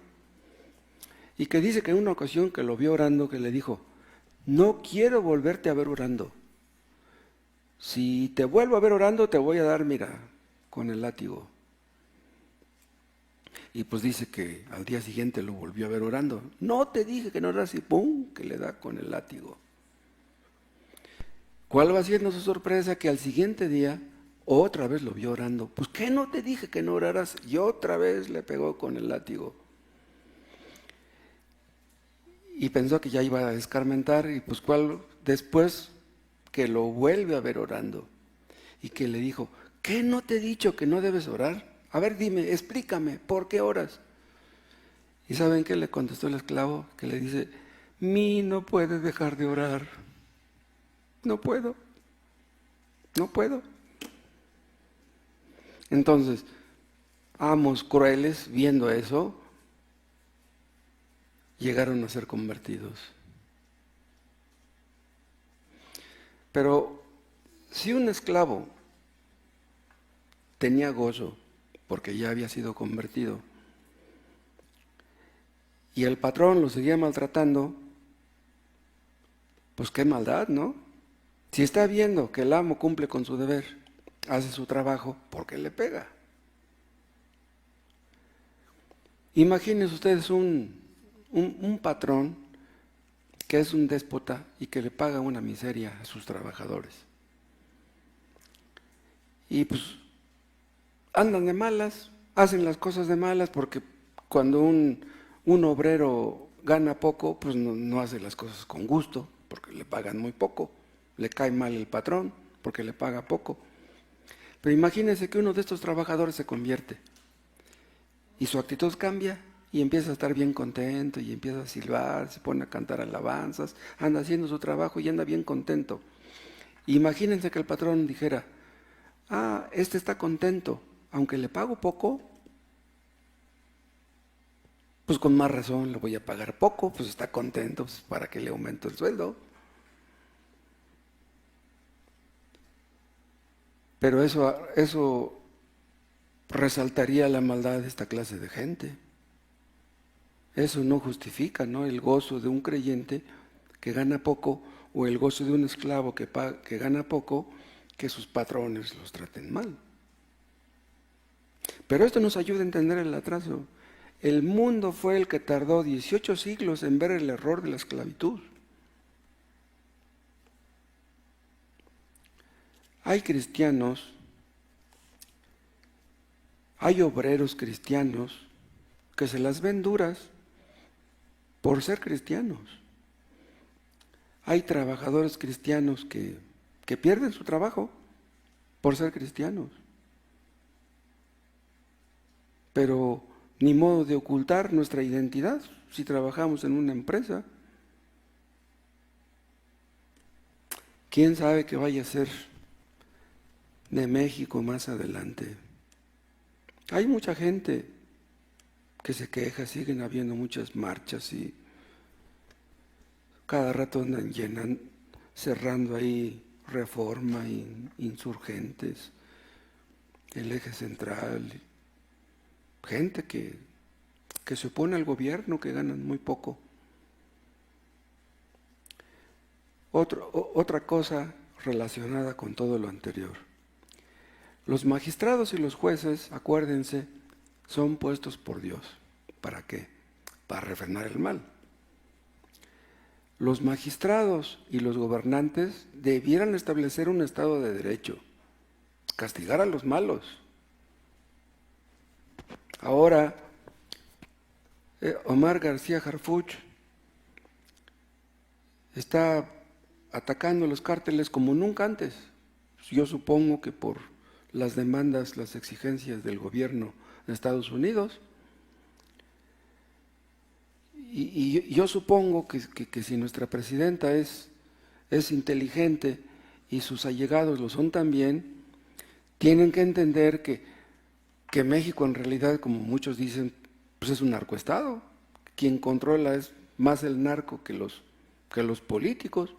Y que dice que en una ocasión que lo vio orando, que le dijo: no quiero volverte a ver orando. Si te vuelvo a ver orando, te voy a dar, mira, con el látigo. Y pues dice que al día siguiente lo volvió a ver orando. No te dije que no oras, y ¡pum!, que le da con el látigo. ¿Cuál va siendo su sorpresa? Que al siguiente día otra vez lo vio orando. Pues ¿qué no te dije que no oraras? Y otra vez le pegó con el látigo. Y pensó que ya iba a escarmentar, y pues después que lo vuelve a ver orando y que le dijo: ¿qué no te he dicho que no debes orar? A ver, dime, explícame, ¿por qué oras? ¿Y saben qué le contestó el esclavo? Que le dice: mí no puede dejar de orar. No puedo. Entonces, amos crueles, viendo eso, llegaron a ser convertidos. Pero si un esclavo tenía gozo porque ya había sido convertido y el patrón lo seguía maltratando, pues qué maldad, ¿no? Si está viendo que el amo cumple con su deber, hace su trabajo, ¿por qué le pega? Imagínense ustedes un patrón que es un déspota y que le paga una miseria a sus trabajadores. Y pues andan de malas, hacen las cosas de malas, porque cuando un obrero gana poco, pues no hace las cosas con gusto, porque le pagan muy poco. Le cae mal el patrón porque le paga poco. Pero imagínense que uno de estos trabajadores se convierte y su actitud cambia y empieza a estar bien contento y empieza a silbar, se pone a cantar alabanzas, anda haciendo su trabajo y anda bien contento. Imagínense que el patrón dijera: este está contento, aunque le pago poco, pues con más razón le voy a pagar poco, pues está contento, pues para que le aumento el sueldo. Pero eso resaltaría la maldad de esta clase de gente. Eso no justifica, ¿no?, el gozo de un creyente que gana poco, o el gozo de un esclavo que gana poco, que sus patrones los traten mal. Pero esto nos ayuda a entender el atraso. El mundo fue el que tardó 18 siglos en ver el error de la esclavitud. Hay cristianos, hay obreros cristianos que se las ven duras por ser cristianos. Hay trabajadores cristianos que que pierden su trabajo por ser cristianos. Pero ni modo de ocultar nuestra identidad si trabajamos en una empresa. ¿Quién sabe qué vaya a ser de México más adelante? Hay mucha gente que se queja, siguen habiendo muchas marchas y cada rato andan cerrando ahí Reforma, Insurgentes, el Eje Central, gente que se opone al gobierno, que ganan muy poco. Otra cosa relacionada con todo lo anterior. Los magistrados y los jueces, acuérdense, son puestos por Dios. ¿Para qué? Para refrenar el mal. Los magistrados y los gobernantes debieran establecer un Estado de Derecho, castigar a los malos. Ahora, Omar García Harfuch está atacando los cárteles como nunca antes. Yo supongo que por las demandas, las exigencias del gobierno de Estados Unidos. Y yo supongo que si nuestra presidenta es inteligente y sus allegados lo son también, tienen que entender que México en realidad, como muchos dicen, pues es un narcoestado. Quien controla es más el narco que los políticos.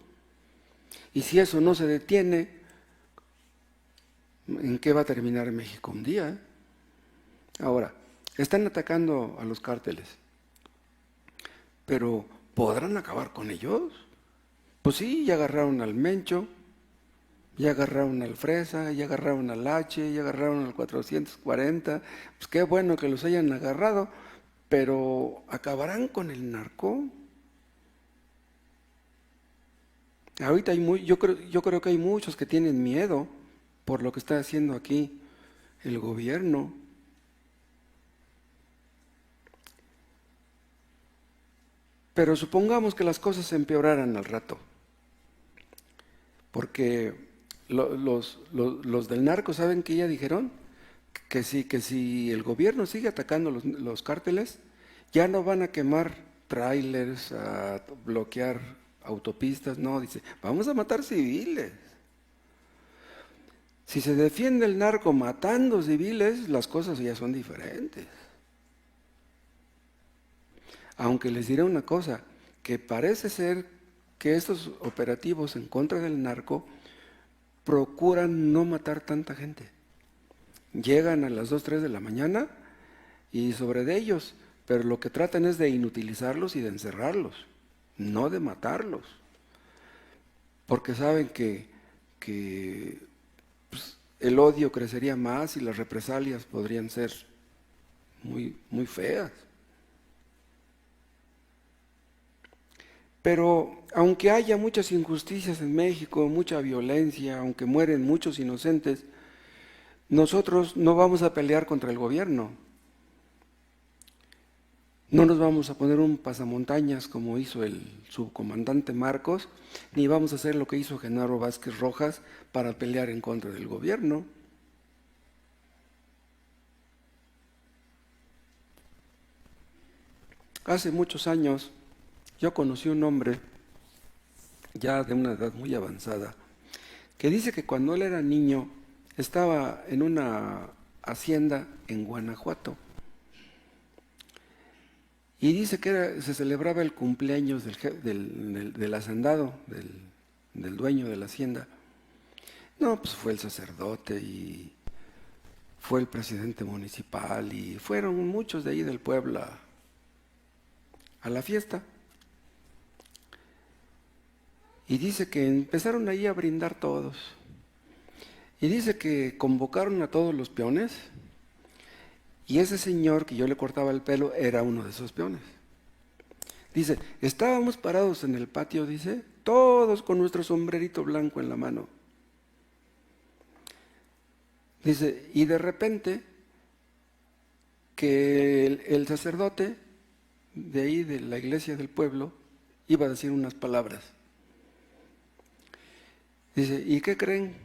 Y si eso no se detiene, ¿en qué va a terminar México un día? Ahora, están atacando a los cárteles, pero ¿podrán acabar con ellos? Pues sí, ya agarraron al Mencho, ya agarraron al Fresa, ya agarraron al H, ya agarraron al 440, pues qué bueno que los hayan agarrado, pero ¿acabarán con el narco? Ahorita yo creo que hay muchos que tienen miedo por lo que está haciendo aquí el gobierno. Pero supongamos que las cosas empeoraran al rato, porque los del narco, ¿saben qué ya dijeron? Que si el gobierno sigue atacando los cárteles, ya no van a quemar trailers, a bloquear autopistas, no, dice, vamos a matar civiles. Si se defiende el narco matando civiles, las cosas ya son diferentes. Aunque les diré una cosa, que parece ser que estos operativos en contra del narco procuran no matar tanta gente. Llegan a las 2, 3 de la mañana y sobre de ellos, pero lo que tratan es de inutilizarlos y de encerrarlos, no de matarlos. Porque saben que pues, el odio crecería más y las represalias podrían ser muy, muy feas. Pero aunque haya muchas injusticias en México, mucha violencia, aunque mueren muchos inocentes, nosotros no vamos a pelear contra el gobierno. No nos vamos a poner un pasamontañas como hizo el subcomandante Marcos, ni vamos a hacer lo que hizo Genaro Vázquez Rojas para pelear en contra del gobierno. Hace muchos años yo conocí un hombre, ya de una edad muy avanzada, que dice que cuando él era niño estaba en una hacienda en Guanajuato y dice que se celebraba el cumpleaños del hacendado, del dueño de la hacienda. No, pues fue el sacerdote y fue el presidente municipal y fueron muchos de ahí del pueblo a la fiesta. Y dice que empezaron ahí a brindar todos. Y dice que convocaron a todos los peones y ese señor que yo le cortaba el pelo era uno de esos peones. Dice, estábamos parados en el patio, dice, todos con nuestro sombrerito blanco en la mano. Dice, y de repente que el sacerdote de ahí, de la iglesia del pueblo, iba a decir unas palabras. Dice, ¿y qué creen?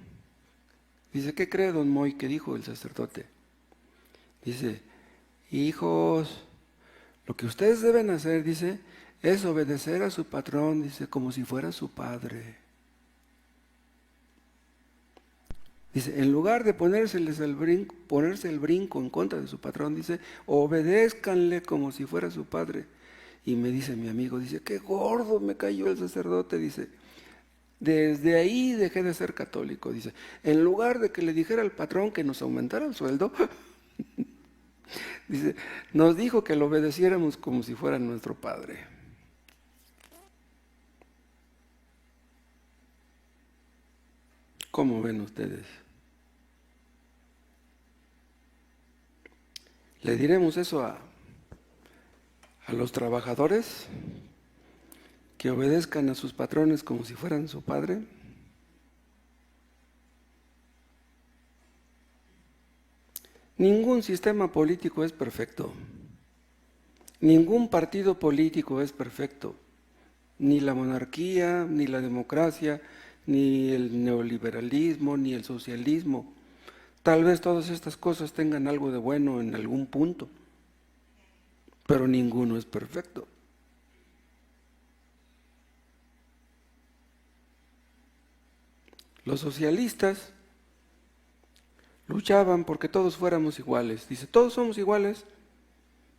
Dice, ¿qué cree don Moy que dijo el sacerdote? Dice, hijos, lo que ustedes deben hacer, dice, es obedecer a su patrón, dice, como si fuera su padre. Dice, en lugar de ponerse el brinco en contra de su patrón, dice, obedézcanle como si fuera su padre. Y me dice mi amigo, dice, qué gordo me cayó el sacerdote, dice, desde ahí dejé de ser católico, dice, en lugar de que le dijera al patrón que nos aumentara el sueldo, dice, nos dijo que lo obedeciéramos como si fuera nuestro padre. ¿Cómo ven ustedes? ¿Le diremos eso a los trabajadores? ¿Que obedezcan a sus patrones como si fueran su padre? Ningún sistema político es perfecto. Ningún partido político es perfecto. Ni la monarquía, ni la democracia, ni el neoliberalismo, ni el socialismo. Tal vez todas estas cosas tengan algo de bueno en algún punto, pero ninguno es perfecto. Los socialistas luchaban porque todos fuéramos iguales. Dice, todos somos iguales,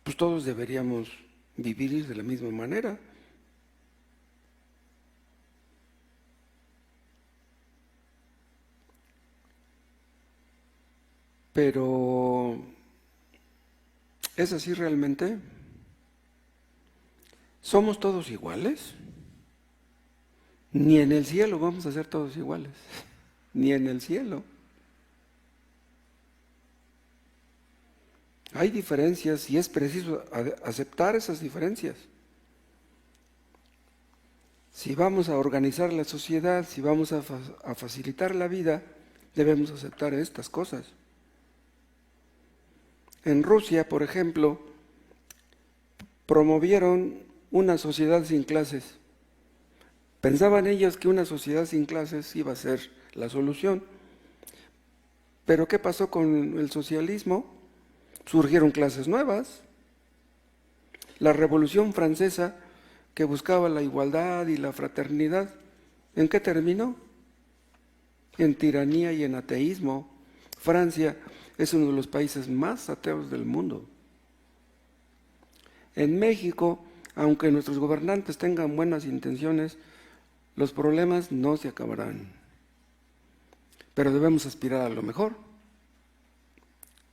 pues todos deberíamos vivir de la misma manera. Pero, ¿es así realmente? ¿Somos todos iguales? Ni en el cielo vamos a ser todos iguales, ni en el cielo. Hay diferencias y es preciso aceptar esas diferencias. Si vamos a organizar la sociedad, si vamos a facilitar la vida, debemos aceptar estas cosas. En Rusia, por ejemplo, promovieron una sociedad sin clases. Pensaban ellos que una sociedad sin clases iba a ser la solución. Pero ¿qué pasó con el socialismo? Surgieron clases nuevas. La Revolución Francesa, que buscaba la igualdad y la fraternidad, ¿en qué terminó? En tiranía y en ateísmo. Francia es uno de los países más ateos del mundo. En México, aunque nuestros gobernantes tengan buenas intenciones, los problemas no se acabarán. Pero debemos aspirar a lo mejor.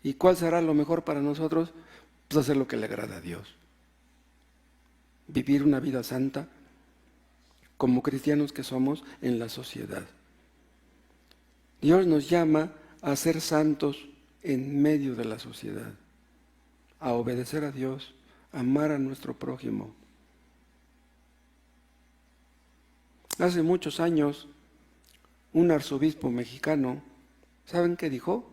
¿Y cuál será lo mejor para nosotros? Pues hacer lo que le agrada a Dios. Vivir una vida santa como cristianos que somos en la sociedad. Dios nos llama a ser santos en medio de la sociedad, a obedecer a Dios, a amar a nuestro prójimo. Hace muchos años, un arzobispo mexicano, ¿saben qué dijo?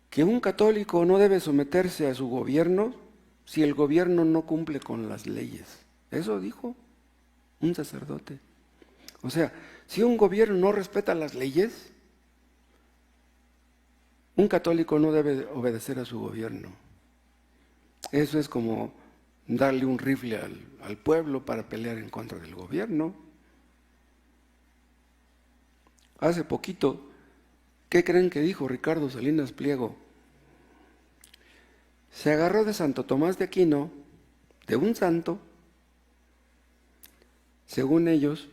Que un católico no debe someterse a su gobierno si el gobierno no cumple con las leyes. Eso dijo un sacerdote. O sea, si un gobierno no respeta las leyes, un católico no debe obedecer a su gobierno. Eso es como darle un rifle al pueblo para pelear en contra del gobierno. Hace poquito, ¿qué creen que dijo Ricardo Salinas Pliego? Se agarró de Santo Tomás de Aquino, de un santo, según ellos,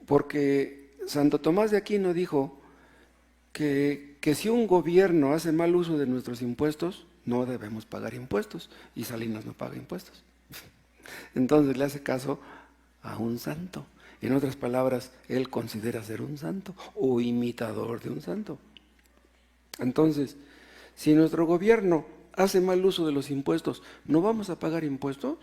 porque Santo Tomás de Aquino dijo que si un gobierno hace mal uso de nuestros impuestos, no debemos pagar impuestos, y Salinas no paga impuestos. Entonces le hace caso a un santo. En otras palabras, él considera ser un santo o imitador de un santo. Entonces, si nuestro gobierno hace mal uso de los impuestos, ¿no vamos a pagar impuestos?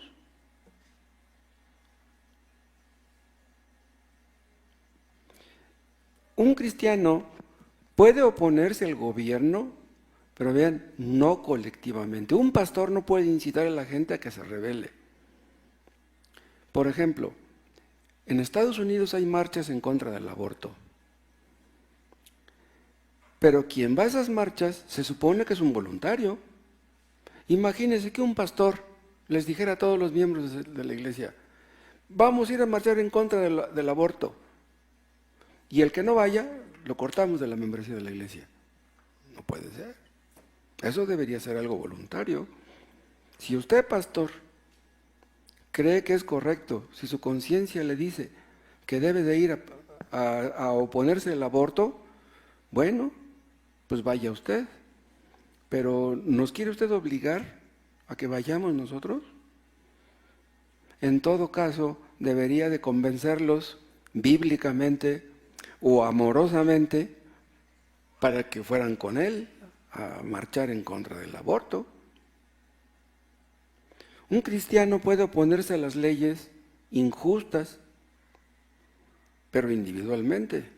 Un cristiano puede oponerse al gobierno, pero vean, no colectivamente. Un pastor no puede incitar a la gente a que se rebele. Por ejemplo, En Estados Unidos hay marchas en contra del aborto. Pero quien va a esas marchas se supone que es un voluntario. Imagínense que un pastor les dijera a todos los miembros de la iglesia, vamos a ir a marchar en contra del aborto. Y el que no vaya, lo cortamos de la membresía de la iglesia. No puede ser. Eso debería ser algo voluntario. Si usted, pastor, cree que es correcto, si su conciencia le dice que debe de ir a oponerse al aborto, bueno, pues vaya usted. Pero ¿nos quiere usted obligar a que vayamos nosotros? En todo caso, debería de convencerlos bíblicamente o amorosamente para que fueran con él a marchar en contra del aborto. Un cristiano puede oponerse a las leyes injustas, pero individualmente.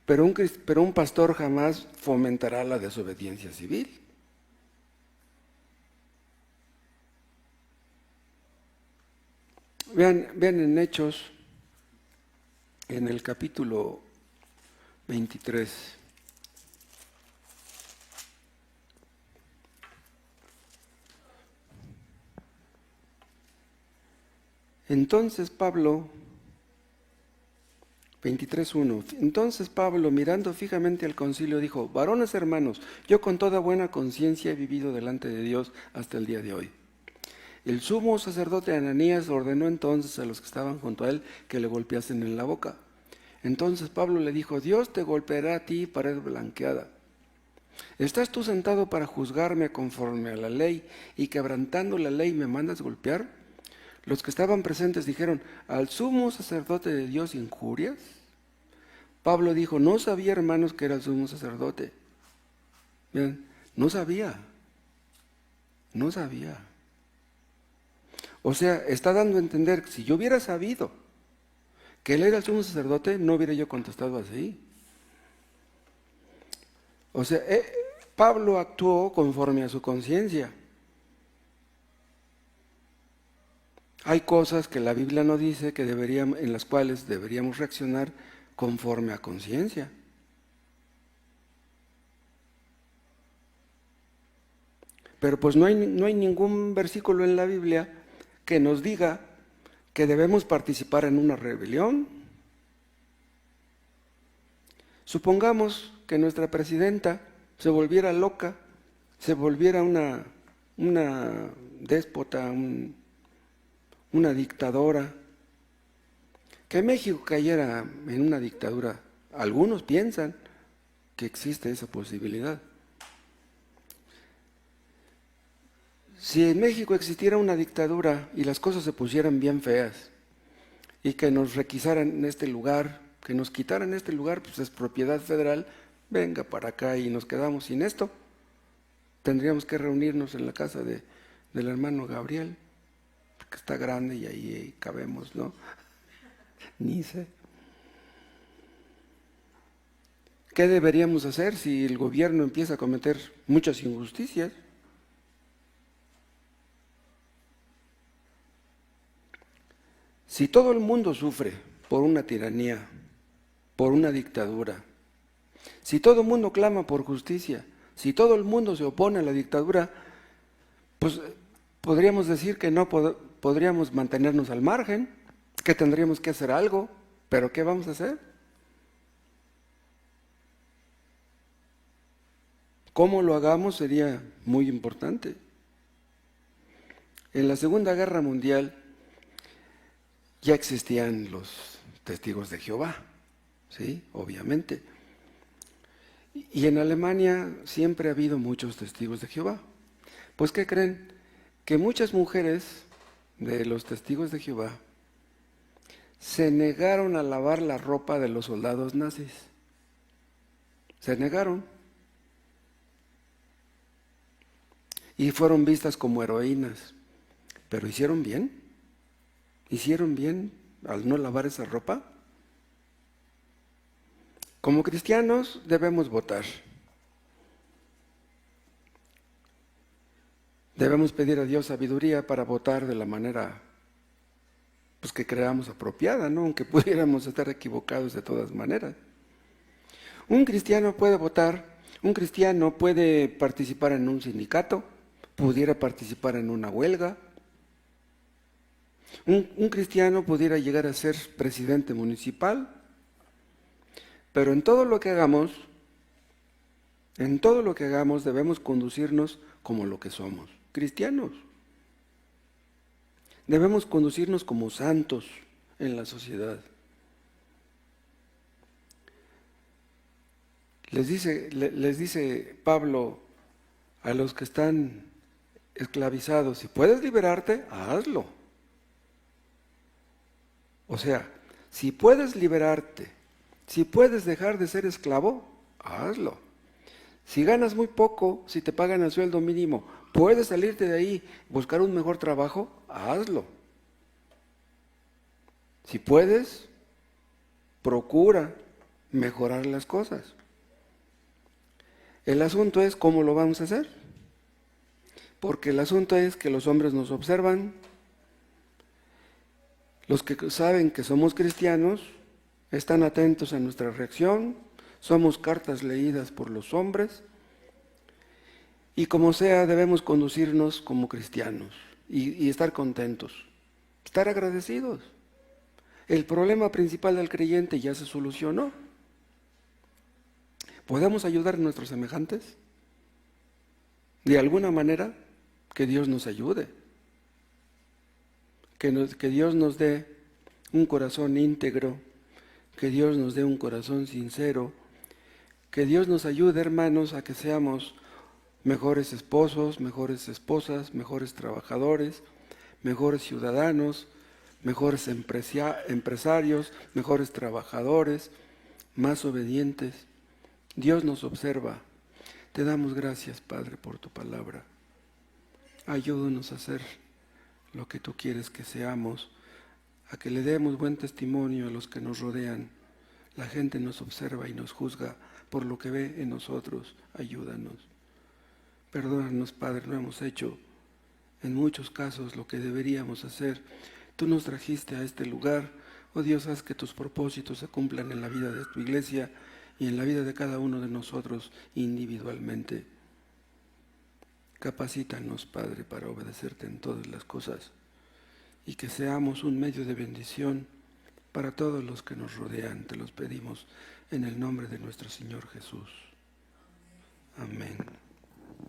Pero un pastor jamás fomentará la desobediencia civil. Vean en Hechos, en el capítulo 23. Entonces Pablo, 23:1, entonces Pablo, mirando fijamente al concilio, dijo, varones hermanos, yo con toda buena conciencia he vivido delante de Dios hasta el día de hoy. El sumo sacerdote Ananías ordenó entonces a los que estaban junto a él que le golpeasen en la boca. Entonces Pablo le dijo, Dios te golpeará a ti, pared blanqueada. ¿Estás tú sentado para juzgarme conforme a la ley y quebrantando la ley me mandas golpear? Los que estaban presentes dijeron, ¿al sumo sacerdote de Dios injurias? Pablo dijo, no sabía, hermanos, que era el sumo sacerdote. Bien, no sabía. O sea, está dando a entender que si yo hubiera sabido que él era el sumo sacerdote, no hubiera yo contestado así. O sea, Pablo actuó conforme a su conciencia. Hay cosas que la Biblia no dice que en las cuales deberíamos reaccionar conforme a conciencia. Pero pues no hay ningún versículo en la Biblia que nos diga que debemos participar en una rebelión. Supongamos que nuestra presidenta se volviera loca, se volviera una déspota, una dictadora, que México cayera en una dictadura. Algunos piensan que existe esa posibilidad. Si en México existiera una dictadura y las cosas se pusieran bien feas y que nos requisaran en este lugar, que nos quitaran este lugar, pues es propiedad federal, venga para acá y nos quedamos sin esto, tendríamos que reunirnos en la casa del hermano Gabriel, que está grande y ahí cabemos, ¿no? Ni sé. ¿Qué deberíamos hacer si el gobierno empieza a cometer muchas injusticias? Si todo el mundo sufre por una tiranía, por una dictadura, si todo el mundo clama por justicia, si todo el mundo se opone a la dictadura, pues podríamos decir que no podríamos mantenernos al margen, que tendríamos que hacer algo, pero ¿qué vamos a hacer? ¿Cómo lo hagamos? Sería muy importante. En la Segunda Guerra Mundial ya existían los testigos de Jehová, ¿sí? Obviamente. Y en Alemania siempre ha habido muchos testigos de Jehová. Pues, ¿qué creen? Que muchas mujeres de los testigos de Jehová se negaron a lavar la ropa de los soldados nazis. Se negaron. Y fueron vistas como heroínas. Pero ¿hicieron bien? ¿Hicieron bien al no lavar esa ropa? Como cristianos debemos votar. Debemos pedir a Dios sabiduría para votar de la manera pues que creamos apropiada, ¿no? Aunque pudiéramos estar equivocados de todas maneras. Un cristiano puede votar, un cristiano puede participar en un sindicato, pudiera participar en una huelga. Un cristiano pudiera llegar a ser presidente municipal, pero en todo lo que hagamos debemos conducirnos como lo que somos, cristianos. Debemos conducirnos como santos en la sociedad. Les dice Pablo a los que están esclavizados, si puedes liberarte, hazlo. O sea, si puedes liberarte, si puedes dejar de ser esclavo, hazlo. Si ganas muy poco, si te pagan el sueldo mínimo, puedes salirte de ahí, buscar un mejor trabajo, hazlo. Si puedes, procura mejorar las cosas. El asunto es cómo lo vamos a hacer. Porque el asunto es que los hombres nos observan, los que saben que somos cristianos están atentos a nuestra reacción, somos cartas leídas por los hombres, y como sea debemos conducirnos como cristianos y estar contentos, estar agradecidos. El problema principal del creyente ya se solucionó. ¿Podemos ayudar a nuestros semejantes? De alguna manera, que Dios nos ayude. Que Dios nos dé un corazón íntegro, que Dios nos dé un corazón sincero, que Dios nos ayude, hermanos, a que seamos mejores esposos, mejores esposas, mejores trabajadores, mejores ciudadanos, mejores empresarios, mejores trabajadores, más obedientes. Dios nos observa. Te damos gracias, Padre, por tu palabra. Ayúdanos a hacer lo que tú quieres que seamos, a que le demos buen testimonio a los que nos rodean. La gente nos observa y nos juzga por lo que ve en nosotros. Ayúdanos. Perdónanos, Padre, no hemos hecho en muchos casos lo que deberíamos hacer. Tú nos trajiste a este lugar. Oh Dios, haz que tus propósitos se cumplan en la vida de tu iglesia y en la vida de cada uno de nosotros individualmente. Capacítanos, Padre, para obedecerte en todas las cosas y que seamos un medio de bendición para todos los que nos rodean. Te los pedimos en el nombre de nuestro Señor Jesús. Amén.